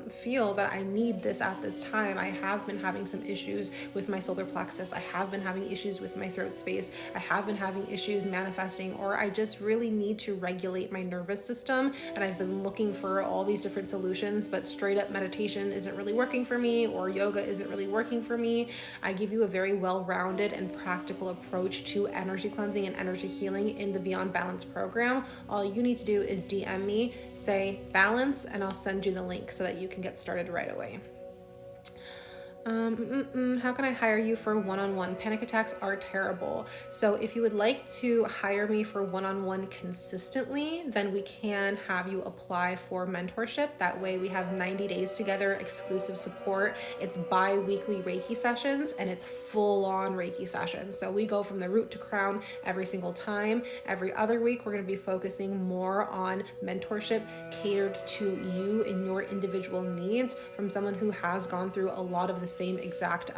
feel that I need this at this time. I have been having some issues with my solar plexus. I have been having issues with my throat space. I have been having issues manifesting, or I just really need to regulate my nervous system. And I've been looking for all these different solutions, but straight up meditation isn't really working for me, or yoga isn't really working for me. I give you a very well-rounded and practical approach to energy cleansing and energy healing in the Beyond Balance program. All you need to do is DM me, say balance, and I'll send you the link so that you can get started right away. How can I hire you for one-on-one? Panic attacks are terrible. So if you would like to hire me for one-on-one consistently, then we can have you apply for mentorship. That way we have 90 days together, exclusive support. It's bi-weekly Reiki sessions and it's full-on Reiki sessions. So we go from the root to crown every single time. Every other week, we're going to be focusing more on mentorship catered to you and your individual needs from someone who has gone through a lot of the same exact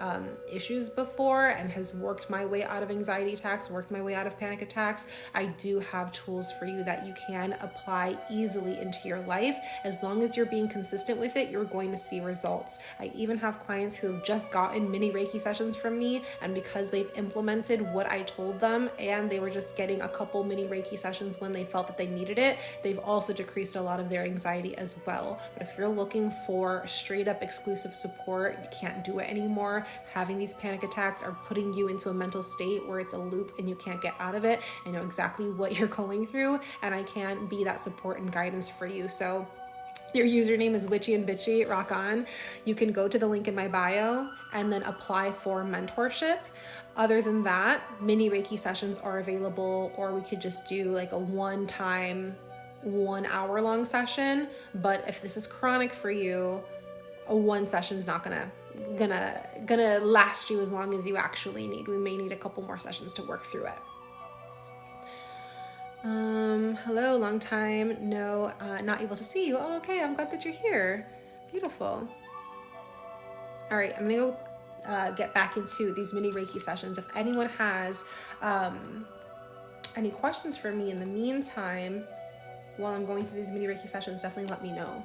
issues before and has worked my way out of anxiety attacks, worked my way out of panic attacks, I do have tools for you that you can apply easily into your life. As long as you're being consistent with it, you're going to see results. I even have clients who have just gotten mini Reiki sessions from me, and because they've implemented what I told them and they were just getting a couple mini Reiki sessions when they felt that they needed it, they've also decreased a lot of their anxiety as well. But if you're looking for straight up exclusive support, you can't do it anymore, having these panic attacks are putting you into a mental state where it's a loop and you can't get out of it, I know exactly what you're going through, and I can be that support and guidance for you. So your username is witchy and bitchy, rock on. You can go to the link in my bio and then apply for mentorship. Other than that, mini Reiki sessions are available, or we could just do like a one-time 1 hour long session. But if this is chronic for you, a one session is not gonna last you as long as you actually need. We may need a couple more sessions to work through it. Hello, long time, no, not able to see you. Oh, okay, I'm glad that you're here. Beautiful. All right, I'm gonna go get back into these mini Reiki sessions. If anyone has any questions for me in the meantime, while I'm going through these mini Reiki sessions, definitely let me know.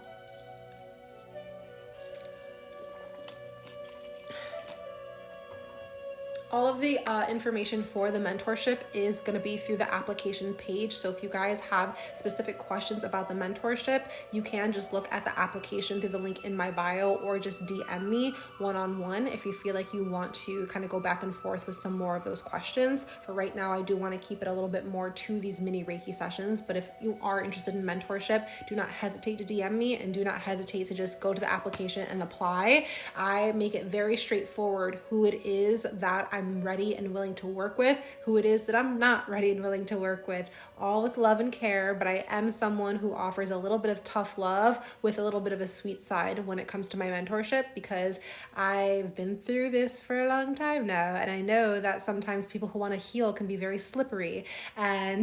All of the information for the mentorship is going to be through the application page. So if you guys have specific questions about the mentorship, you can just look at the application through the link in my bio, or just DM me one-on-one if you feel like you want to kind of go back and forth with some more of those questions. For right now, I do want to keep it a little bit more to these mini Reiki sessions, but if you are interested in mentorship, do not hesitate to DM me, and do not hesitate to just go to the application and apply. I make it very straightforward who it is that I'm ready and willing to work with, who it is that I'm not ready and willing to work with, all with love and care. But I am someone who offers a little bit of tough love with a little bit of a sweet side when it comes to my mentorship, because I've been through this for a long time now, and I know that sometimes people who want to heal can be very slippery. And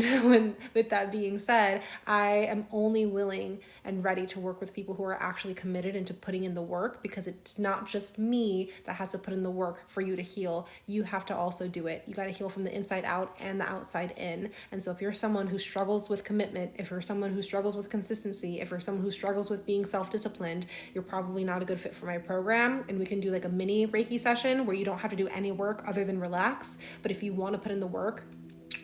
with that being said, I am only willing and ready to work with people who are actually committed into putting in the work, because it's not just me that has to put in the work for you to heal. You have to also do it. You got to heal from the inside out and the outside in. And so if you're someone who struggles with commitment, if you're someone who struggles with consistency, if you're someone who struggles with being self-disciplined, you're probably not a good fit for my program. And we can do like a mini Reiki session where you don't have to do any work other than relax. But if you want to put in the work,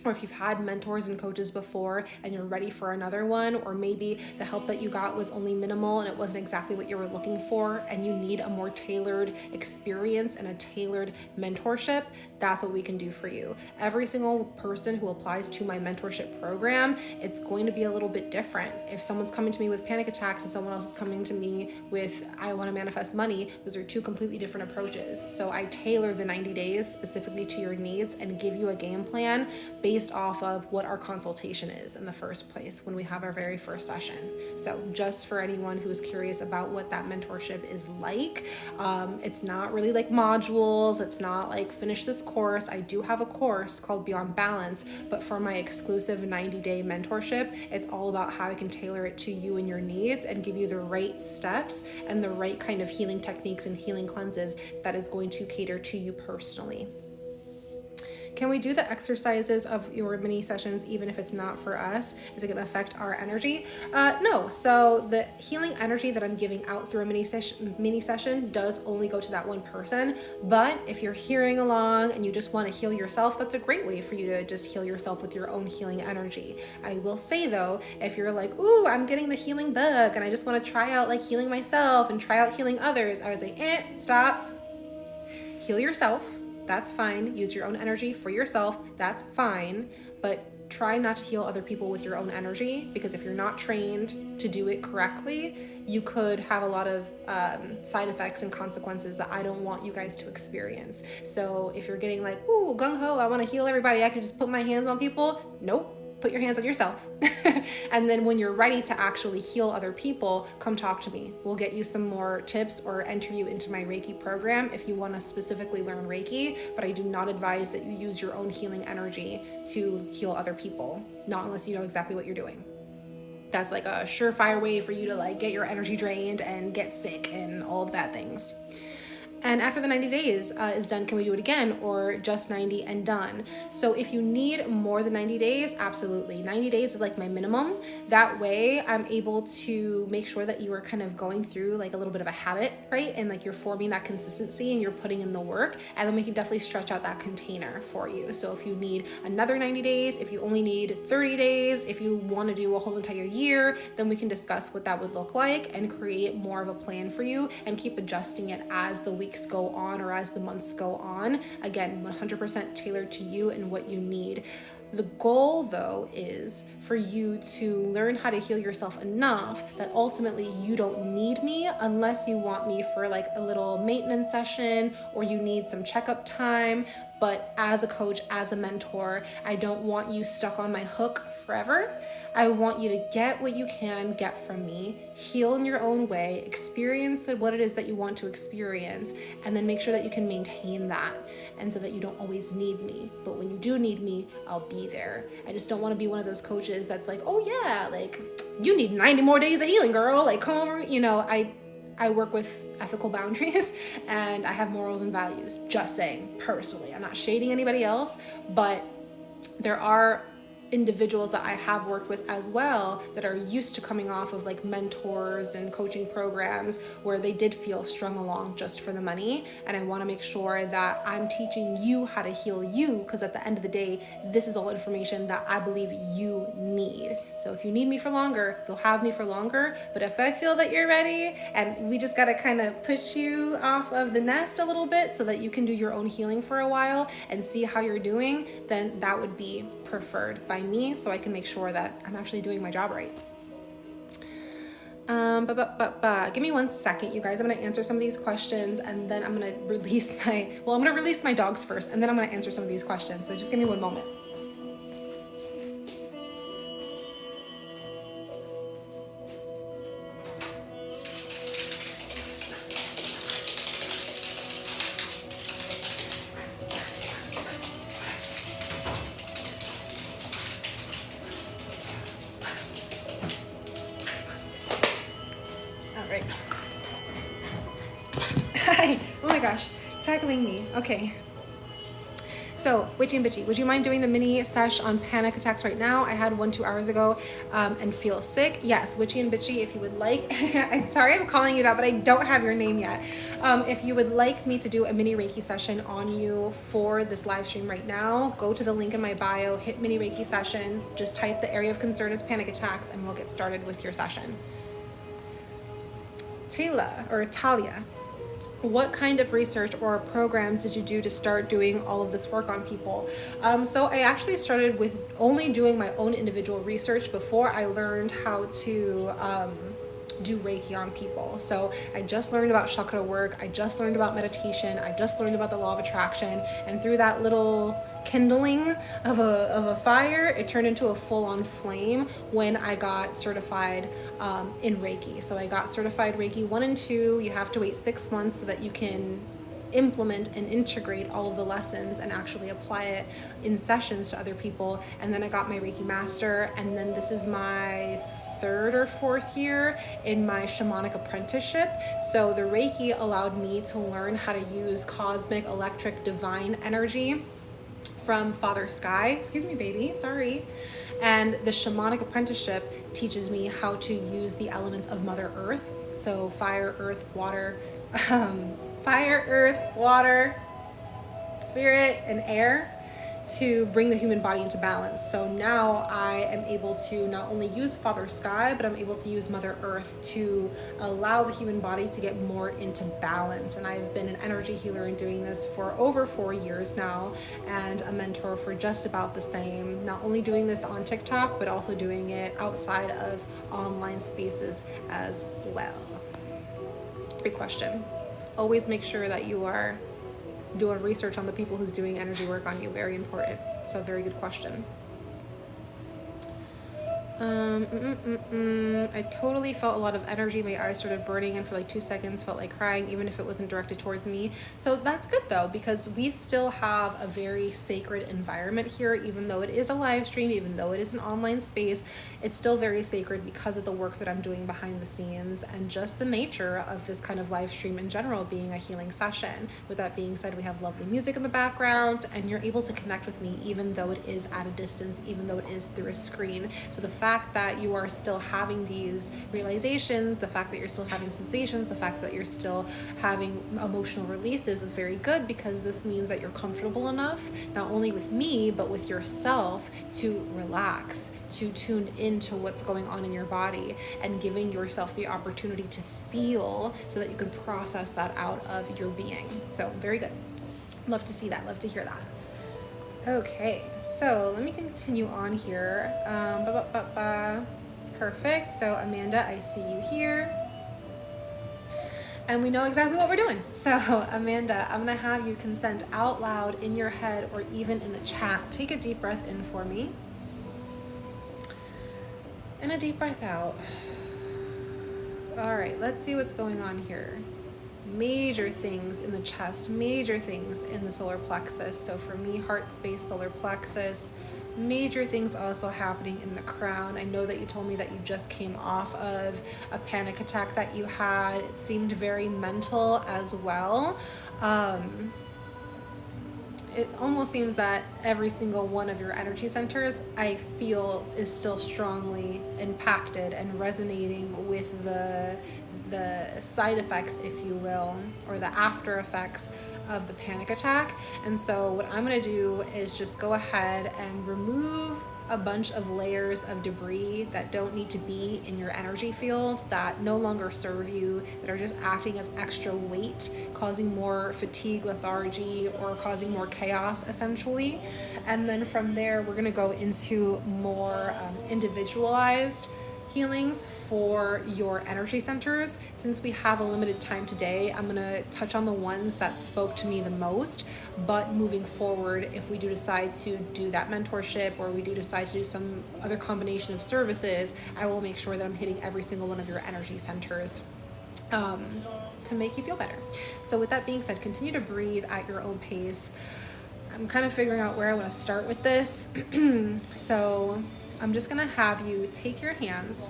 or if you've had mentors and coaches before and you're ready for another one, or maybe the help that you got was only minimal and it wasn't exactly what you were looking for, and you need a more tailored experience and a tailored mentorship, that's what we can do for you. Every single person who applies to my mentorship program, it's going to be a little bit different. If someone's coming to me with panic attacks and someone else is coming to me with, I want to manifest money, those are two completely different approaches. So I tailor the 90 days specifically to your needs and give you a game plan based off of what our consultation is in the first place when we have our very first session. So just for anyone who is curious about what that mentorship is like, it's not really like modules. It's not like finish this course. I do have a course called Beyond Balance, but for my exclusive 90-day mentorship, it's all about how I can tailor it to you and your needs and give you the right steps and the right kind of healing techniques and healing cleanses that is going to cater to you personally. Can we do the exercises of your mini sessions even if it's not for us? Is it going to affect our energy? No. So the healing energy that I'm giving out through a mini session does only go to that one person. But if you're hearing along and you just want to heal yourself, that's a great way for you to just heal yourself with your own healing energy. I will say though, if you're like, ooh, I'm getting the healing bug and I just want to try out like healing myself and try out healing others, I would say, stop. Heal yourself. That's fine. Use your own energy for yourself. That's fine. But try not to heal other people with your own energy, because if you're not trained to do it correctly, you could have a lot of side effects and consequences that I don't want you guys to experience. So if you're getting like, ooh, gung-ho, I want to heal everybody, I can just put my hands on people. Nope. Put your hands on yourself. And then when you're ready to actually heal other people, come talk to me. We'll get you some more tips or enter you into my Reiki program if you want to specifically learn Reiki, but I do not advise that you use your own healing energy to heal other people, not unless you know exactly what you're doing. That's like a surefire way for you to like get your energy drained and get sick and all the bad things. And after the 90 days is done, can we do it again, or just 90 and done? So if you need more than 90 days, absolutely. 90 days is like my minimum. That way I'm able to make sure that you are kind of going through like a little bit of a habit, right? And like you're forming that consistency and you're putting in the work, and then we can definitely stretch out that container for you. So if you need another 90 days, if you only need 30 days, if you want to do a whole entire year, then we can discuss what that would look like and create more of a plan for you and keep adjusting it as the weeks go on or as the months go on. Again, 100% tailored to you and what you need. The goal, though, is for you to learn how to heal yourself enough that ultimately you don't need me unless you want me for like a little maintenance session or you need some checkup time. But as a coach, as a mentor, I don't want you stuck on my hook forever. I want you to get what you can get from me, heal in your own way, experience what it is that you want to experience, and then make sure that you can maintain that, and so that you don't always need me. But when you do need me, I'll be there. I just don't want to be one of those coaches that's like, oh yeah, like you need 90 more days of healing, girl. Like, come over. I work with ethical boundaries and I have morals and values, just saying, personally. I'm not shading anybody else, but there are individuals that I have worked with as well that are used to coming off of like mentors and coaching programs where they did feel strung along just for the money. And I want to make sure that I'm teaching you how to heal you, because at the end of the day, this is all information that I believe you need. So if you need me for longer, you'll have me for longer. But if I feel that you're ready and we just got to kind of push you off of the nest a little bit so that you can do your own healing for a while and see how you're doing, then that would be preferred by me, so I can make sure that I'm actually doing my job right. Give me 1 second, you guys. I'm going to answer some of these questions and then I'm going to release my dogs first, and then I'm going to answer some of these questions. So just give me 1 moment. Hi. Oh my gosh, tackling me. Okay. So, Witchy and Bitchy, would you mind doing the mini sesh on panic attacks right now? I had one 2 hours ago and feel sick. Yes, Witchy and Bitchy, if you would like. I'm sorry I'm calling you that, but I don't have your name yet. If you would like me to do a mini Reiki session on you for this live stream right now, go to the link in my bio, hit mini Reiki session, just type the area of concern as panic attacks, and we'll get started with your session. Talia. What kind of research or programs did you do to start doing all of this work on people? So I actually started with only doing my own individual research before I learned how to do Reiki on people. So I just learned about chakra work. I just learned about meditation. I just learned about the law of attraction. And through that little kindling of a fire, it turned into a full-on flame when I got certified in Reiki. So I got certified Reiki 1 and 2. You have to wait 6 months so that you can implement and integrate all of the lessons and actually apply it in sessions to other people. And then I got my Reiki master, and then this is my 3rd or 4th year in my shamanic apprenticeship. So the Reiki allowed me to learn how to use cosmic, electric, divine energy from Father Sky. Excuse me, baby, sorry. And the shamanic apprenticeship teaches me how to use the elements of Mother Earth. So fire, earth, water, spirit, and air, to bring the human body into balance. So now I am able to not only use Father Sky, but I'm able to use Mother Earth to allow the human body to get more into balance. And I've been an energy healer and doing this for over 4 years now, and a mentor for just about the same. Not only doing this on TikTok, but also doing it outside of online spaces as well. Great question. Always make sure that you are doing research on the people who's doing energy work on you. Very important. So very good question. I totally felt a lot of energy. My eyes started burning, and for like 2 seconds felt like crying, even if it wasn't directed towards me. So that's good though, because we still have a very sacred environment here, even though it is a live stream, even though it is an online space. It's still very sacred because of the work that I'm doing behind the scenes and just the nature of this kind of live stream in general being a healing session. With that being said, we have lovely music in the background, and you're able to connect with me even though it is at a distance, even though it is through a screen. So the fact that you are still having these realizations, the fact that you're still having sensations, the fact that you're still having emotional releases is very good, because this means that you're comfortable enough, not only with me, but with yourself, to relax, to tune into what's going on in your body, and giving yourself the opportunity to feel so that you can process that out of your being. So very good. Love to see that. Love to hear that. Okay, so let me continue on here. Perfect. So Amanda, I see you here. And we know exactly what we're doing. So Amanda, I'm gonna have you consent out loud in your head or even in the chat. Take a deep breath in for me. And a deep breath out. All right, let's see what's going on here. Major things in the chest, major things in the solar plexus. So for me, heart space, solar plexus. Major things also happening in the crown. I know that you told me that you just came off of a panic attack that you had. It seemed very mental as well. It almost seems that every single one of your energy centers, I feel, is still strongly impacted and resonating with the side effects, if you will, or the after effects of the panic attack. And so what I'm going to do is just go ahead and remove a bunch of layers of debris that don't need to be in your energy field, that no longer serve you, that are just acting as extra weight, causing more fatigue, lethargy, or causing more chaos, essentially. And then from there, we're going to go into more individualized healings for your energy centers. Since we have a limited time today, I'm going to touch on the ones that spoke to me the most, but moving forward, if we do decide to do that mentorship, or we do decide to do some other combination of services, I will make sure that I'm hitting every single one of your energy centers to make you feel better. So with that being said, continue to breathe at your own pace. I'm kind of figuring out where I want to start with this. So I'm just going to have you take your hands.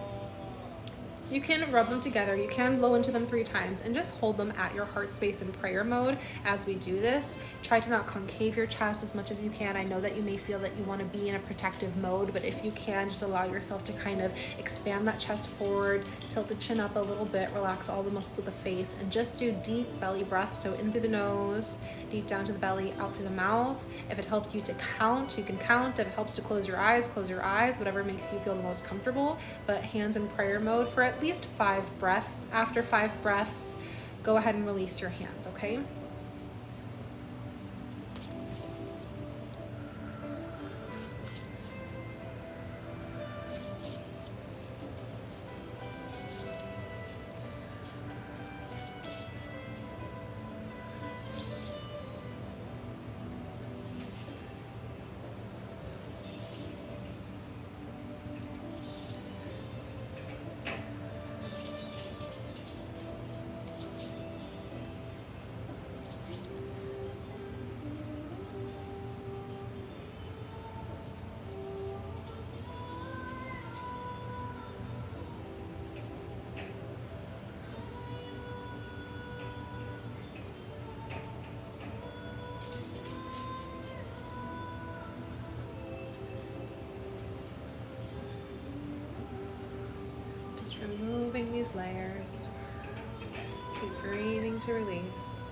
You can rub them together, you can blow into them 3 times, and just hold them at your heart space in prayer mode as we do this. Try to not concave your chest as much as you can. I know that you may feel that you want to be in a protective mode, but if you can, just allow yourself to kind of expand that chest forward, tilt the chin up a little bit, relax all the muscles of the face, and just do deep belly breaths. So in through the nose, deep down to the belly, out through the mouth. If it helps you to count, you can count. If it helps to close your eyes, whatever makes you feel the most comfortable. But hands in prayer mode for at least 5 breaths. After 5 breaths, go ahead and release your hands, okay? Removing these layers. Keep breathing to release.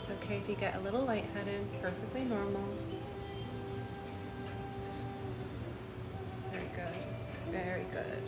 It's okay if you get a little lightheaded, perfectly normal. Very good. Very good.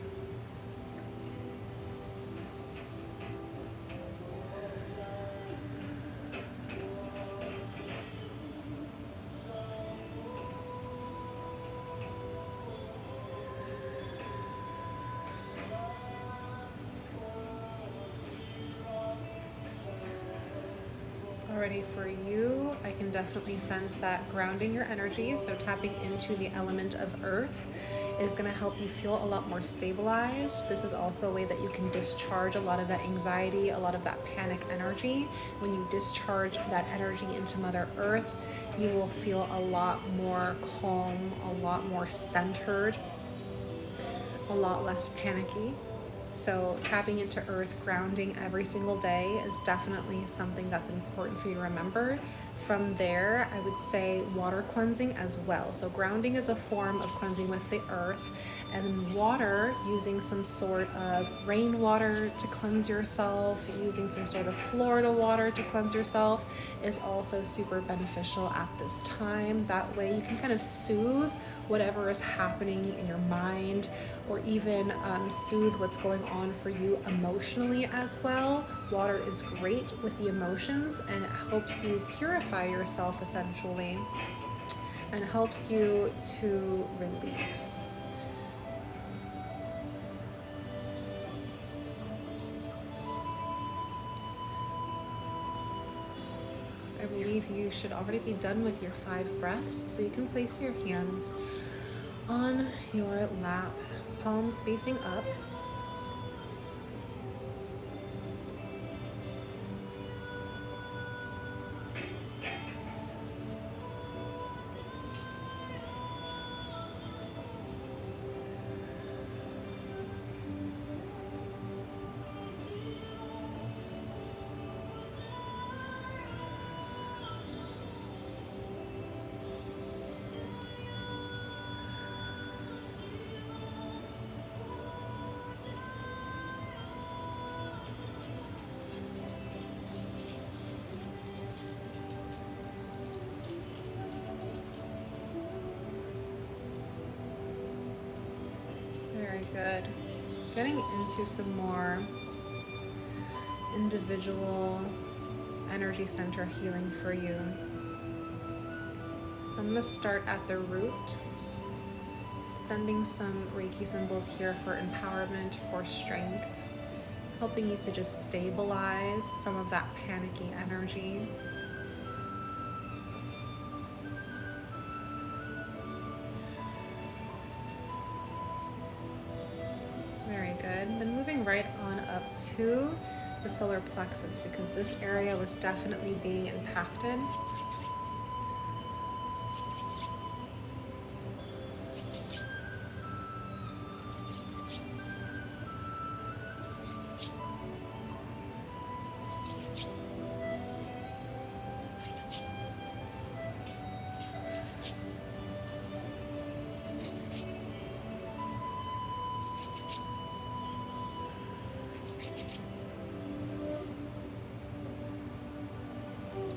Alrighty, for you, I can definitely sense that grounding your energy, so tapping into the element of earth, is going to help you feel a lot more stabilized. This is also a way that you can discharge a lot of that anxiety, a lot of that panic energy. When you discharge that energy into Mother Earth, you will feel a lot more calm, a lot more centered, a lot less panicky. So tapping into earth, grounding every single day is definitely something that's important for you to remember. From there, I would say water cleansing as well. So grounding is a form of cleansing with the earth, and then water, using some sort of rainwater to cleanse yourself, using some sort of Florida water to cleanse yourself, is also super beneficial at this time. That way you can kind of soothe whatever is happening in your mind, or even soothe what's going on for you emotionally as well. Water is great with the emotions, and it helps you purify yourself essentially, and helps you to release. I believe you should already be done with your 5 breaths, so you can place your hands on your lap, palms facing up. Very good. Getting into some more individual energy center healing for you. I'm going to start at the root, sending some Reiki symbols here for empowerment, for strength, helping you to just stabilize some of that panicky energy. Very good. Then moving right on up to the solar plexus, because this area was definitely being impacted.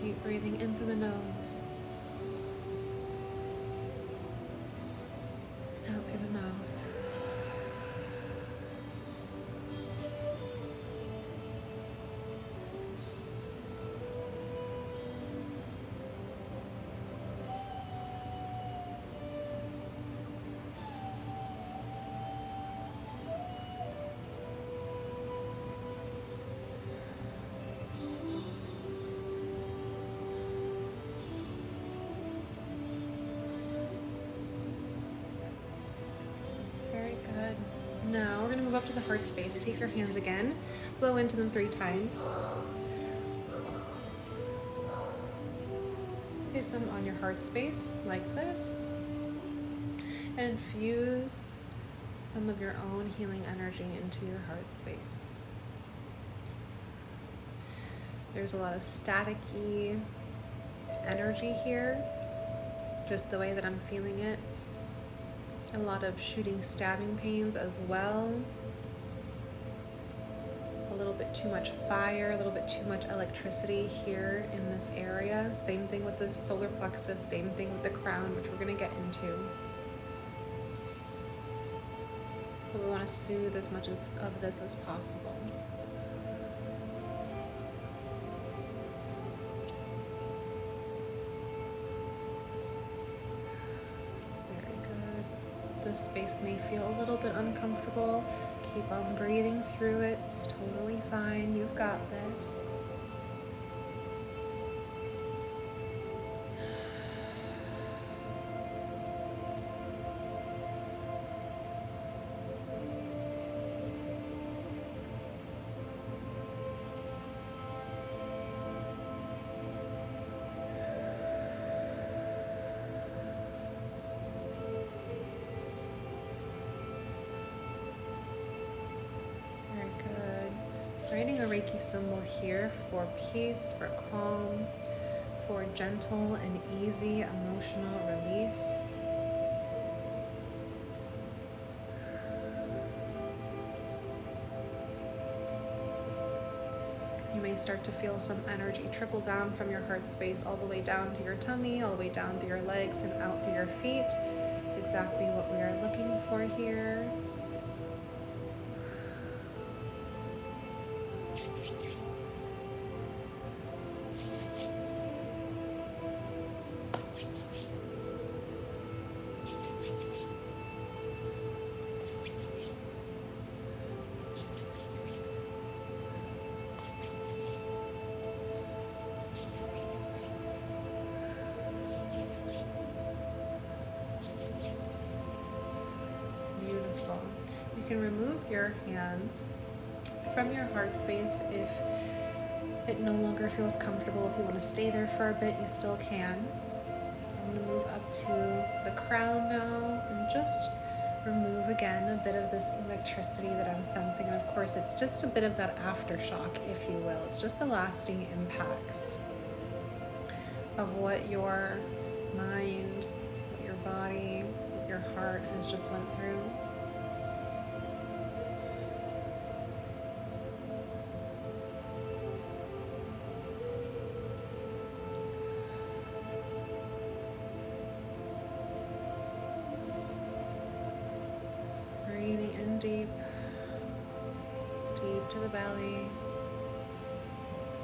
Keep breathing in through the nose, out through the mouth. Now we're going to move up to the heart space. Take your hands again, blow into them 3 times. Place them on your heart space like this, and infuse some of your own healing energy into your heart space. There's a lot of staticky energy here, just the way that I'm feeling it. A lot of shooting, stabbing pains as well. A little bit too much fire, a little bit too much electricity here in this area. Same thing with the solar plexus, same thing with the crown, which we're going to get into. But we want to soothe as much of this as possible. This space may feel a little bit uncomfortable. Keep on breathing through it. It's totally fine. You've got this. Writing a Reiki symbol here for peace, for calm, for gentle and easy emotional release. You may start to feel some energy trickle down from your heart space all the way down to your tummy, all the way down through your legs and out through your feet. It's exactly what we are looking for here. Beautiful. You can remove your hands from your heart space if it no longer feels comfortable. If you want to stay there for a bit, you still can. I'm going to move up to the crown now and just remove again a bit of this electricity that I'm sensing. And of course, it's just a bit of that aftershock, if you will. It's just the lasting impacts of what your mind, what your body, what your heart has just went through. Breathing in deep, deep to the belly,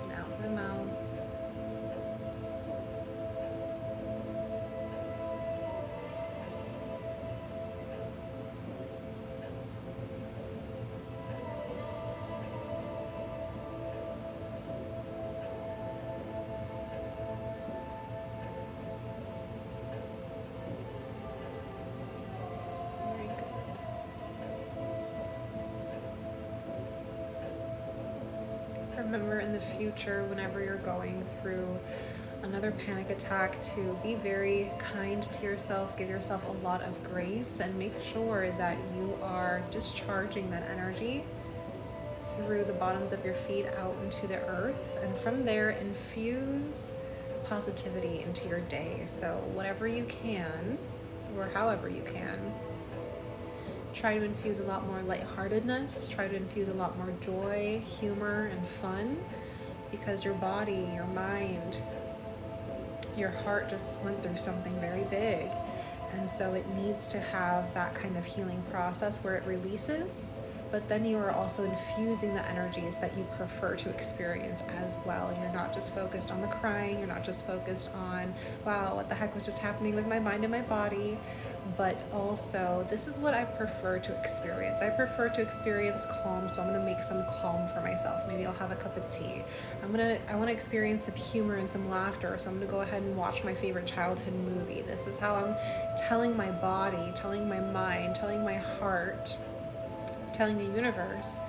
and out the mouth. Very good. Remember in the future, whenever you're going through another panic attack, to be very kind to yourself, give yourself a lot of grace, and make sure that you are discharging that energy through the bottoms of your feet out into the earth, and from there infuse positivity into your day. So whatever you can, or however you can, try to infuse a lot more lightheartedness, try to infuse a lot more joy, humor, and fun, because your body, your mind, your heart just went through something very big. And so it needs to have that kind of healing process where it releases, but then you are also infusing the energies that you prefer to experience as well. And you're not just focused on the crying, you're not just focused on, wow, what the heck was just happening with my mind and my body, but also, this is what I prefer to experience. I prefer to experience calm, so I'm gonna make some calm for myself. Maybe I'll have a cup of tea. I wanna experience some humor and some laughter, so I'm gonna go ahead and watch my favorite childhood movie. This is how I'm telling my body, telling my mind, telling my heart, telling the universe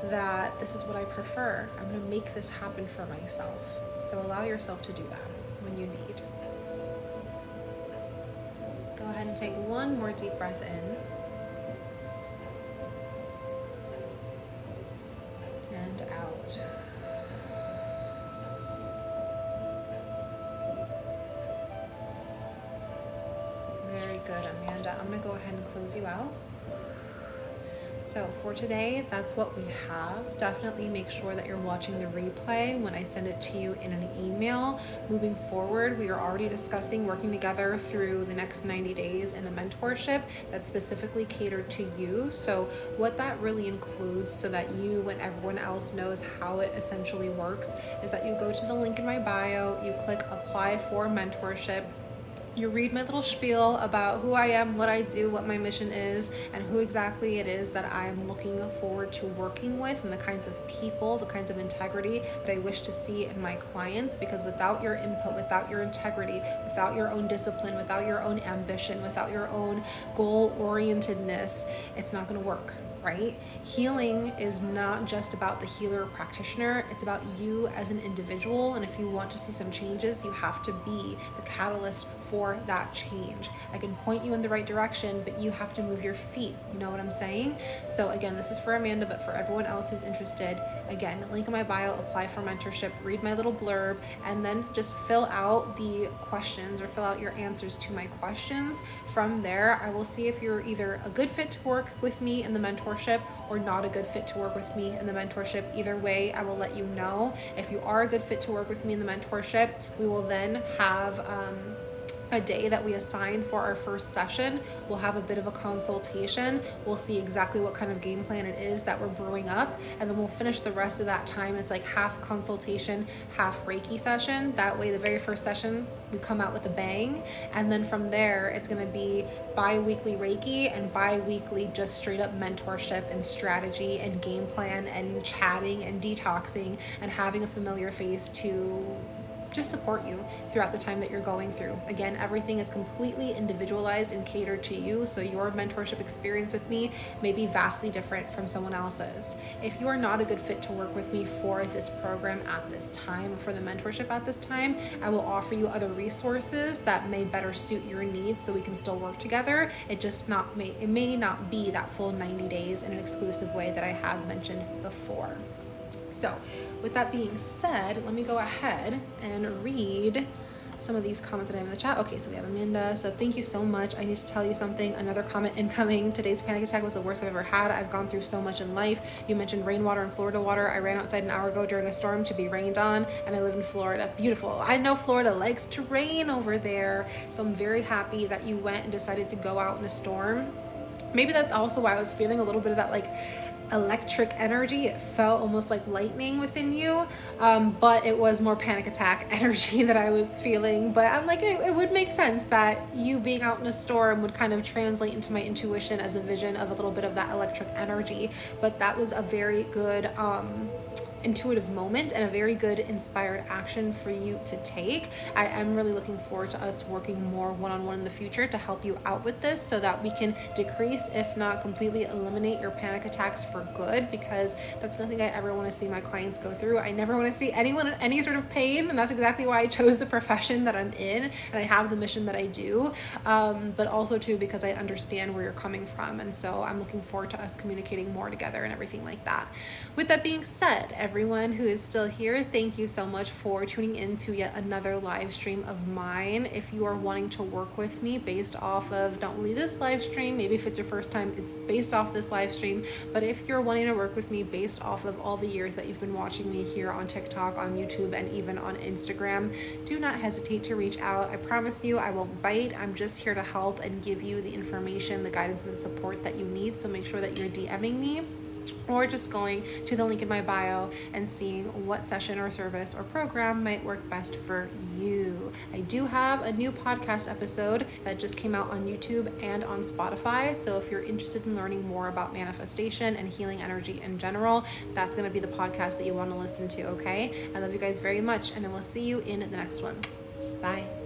that this is what I prefer. I'm gonna make this happen for myself. So allow yourself to do that when you need. Go ahead and take one more deep breath in. And out. Very good, Amanda. I'm gonna go ahead and close you out. So for today, that's what we have. Definitely make sure that you're watching the replay when I send it to you in an email. Moving forward, we are already discussing working together through the next 90 days in a mentorship that's specifically catered to you. So what that really includes, so that you and everyone else knows how it essentially works, is that you go to the link in my bio, you click apply for mentorship. You read my little spiel about who I am, what I do, what my mission is, and who exactly it is that I'm looking forward to working with, and the kinds of people, the kinds of integrity that I wish to see in my clients. Because without your input, without your integrity, without your own discipline, without your own ambition, without your own goal-orientedness, it's not going to work. right? Healing is not just about the healer or practitioner, it's about you as an individual. And if you want to see some changes, you have to be the catalyst for that change. I can point you in the right direction, but you have to move your feet. You know what I'm saying? So again, this is for Amanda, but for everyone else who's interested, again, link in my bio, apply for mentorship, read my little blurb, and then just fill out the questions or fill out your answers to my questions. From there, I will see if you're either a good fit to work with me in the mentorship or not a good fit to work with me in the mentorship. Either way, I will let you know. If you are a good fit to work with me in the mentorship, we will then have a day that we assign for our first session. We'll have a bit of a consultation. We'll see exactly what kind of game plan it is that we're brewing up, and then we'll finish the rest of that time. It's like half consultation, half Reiki session. That way, the very first session, we come out with a bang, and then from there, it's going to be bi-weekly Reiki and bi-weekly just straight up mentorship and strategy and game plan and chatting and detoxing and having a familiar face to just support you throughout the time that you're going through. Again, everything is completely individualized and catered to you, so your mentorship experience with me may be vastly different from someone else's. If you are not a good fit to work with me for this program at this time, for the mentorship at this time, I will offer you other resources that may better suit your needs so we can still work together. It may not be that full 90 days in an exclusive way that I have mentioned before. So with that being said, let me go ahead and read some of these comments that I have in the chat. Okay, so we have Amanda. So thank you so much. I need to tell you something. Another comment incoming. Today's panic attack was the worst I've ever had. I've gone through so much in life. You mentioned rainwater and Florida water. I ran outside an hour ago during a storm to be rained on, and I live in Florida. Beautiful. I know Florida likes to rain over there. So I'm very happy that you went and decided to go out in a storm. Maybe that's also why I was feeling a little bit of that like electric energy. It felt almost like lightning within you, but it was more panic attack energy that I was feeling. But I'm like, it would make sense that you being out in a storm would kind of translate into my intuition as a vision of a little bit of that electric energy. But that was a very good intuitive moment and a very good inspired action for you to take. I am really looking forward to us working more one-on-one in the future to help you out with this so that we can decrease, if not completely eliminate, your panic attacks for good, because that's nothing I ever want to see my clients go through. I never want to see anyone in any sort of pain, and that's exactly why I chose the profession that I'm in and I have the mission that I do, but also too because I understand where you're coming from, and so I'm looking forward to us communicating more together and everything like that. With that being said, everyone who is still here, thank you so much for tuning in to yet another live stream of mine. If you are wanting to work with me based off of not only this live stream, maybe if it's your first time, it's based off this live stream, but if you're wanting to work with me based off of all the years that you've been watching me here on TikTok, on YouTube, and even on Instagram, do not hesitate to reach out. I promise you I won't bite. I'm just here to help and give you the information, the guidance, and the support that you need. So make sure that you're DMing me or just going to the link in my bio and seeing what session or service or program might work best for you. I do have a new podcast episode that just came out on YouTube and on Spotify. So if you're interested in learning more about manifestation and healing energy in general, that's going to be the podcast that you want to listen to, okay? I love you guys very much, and I will see you in the next one. Bye.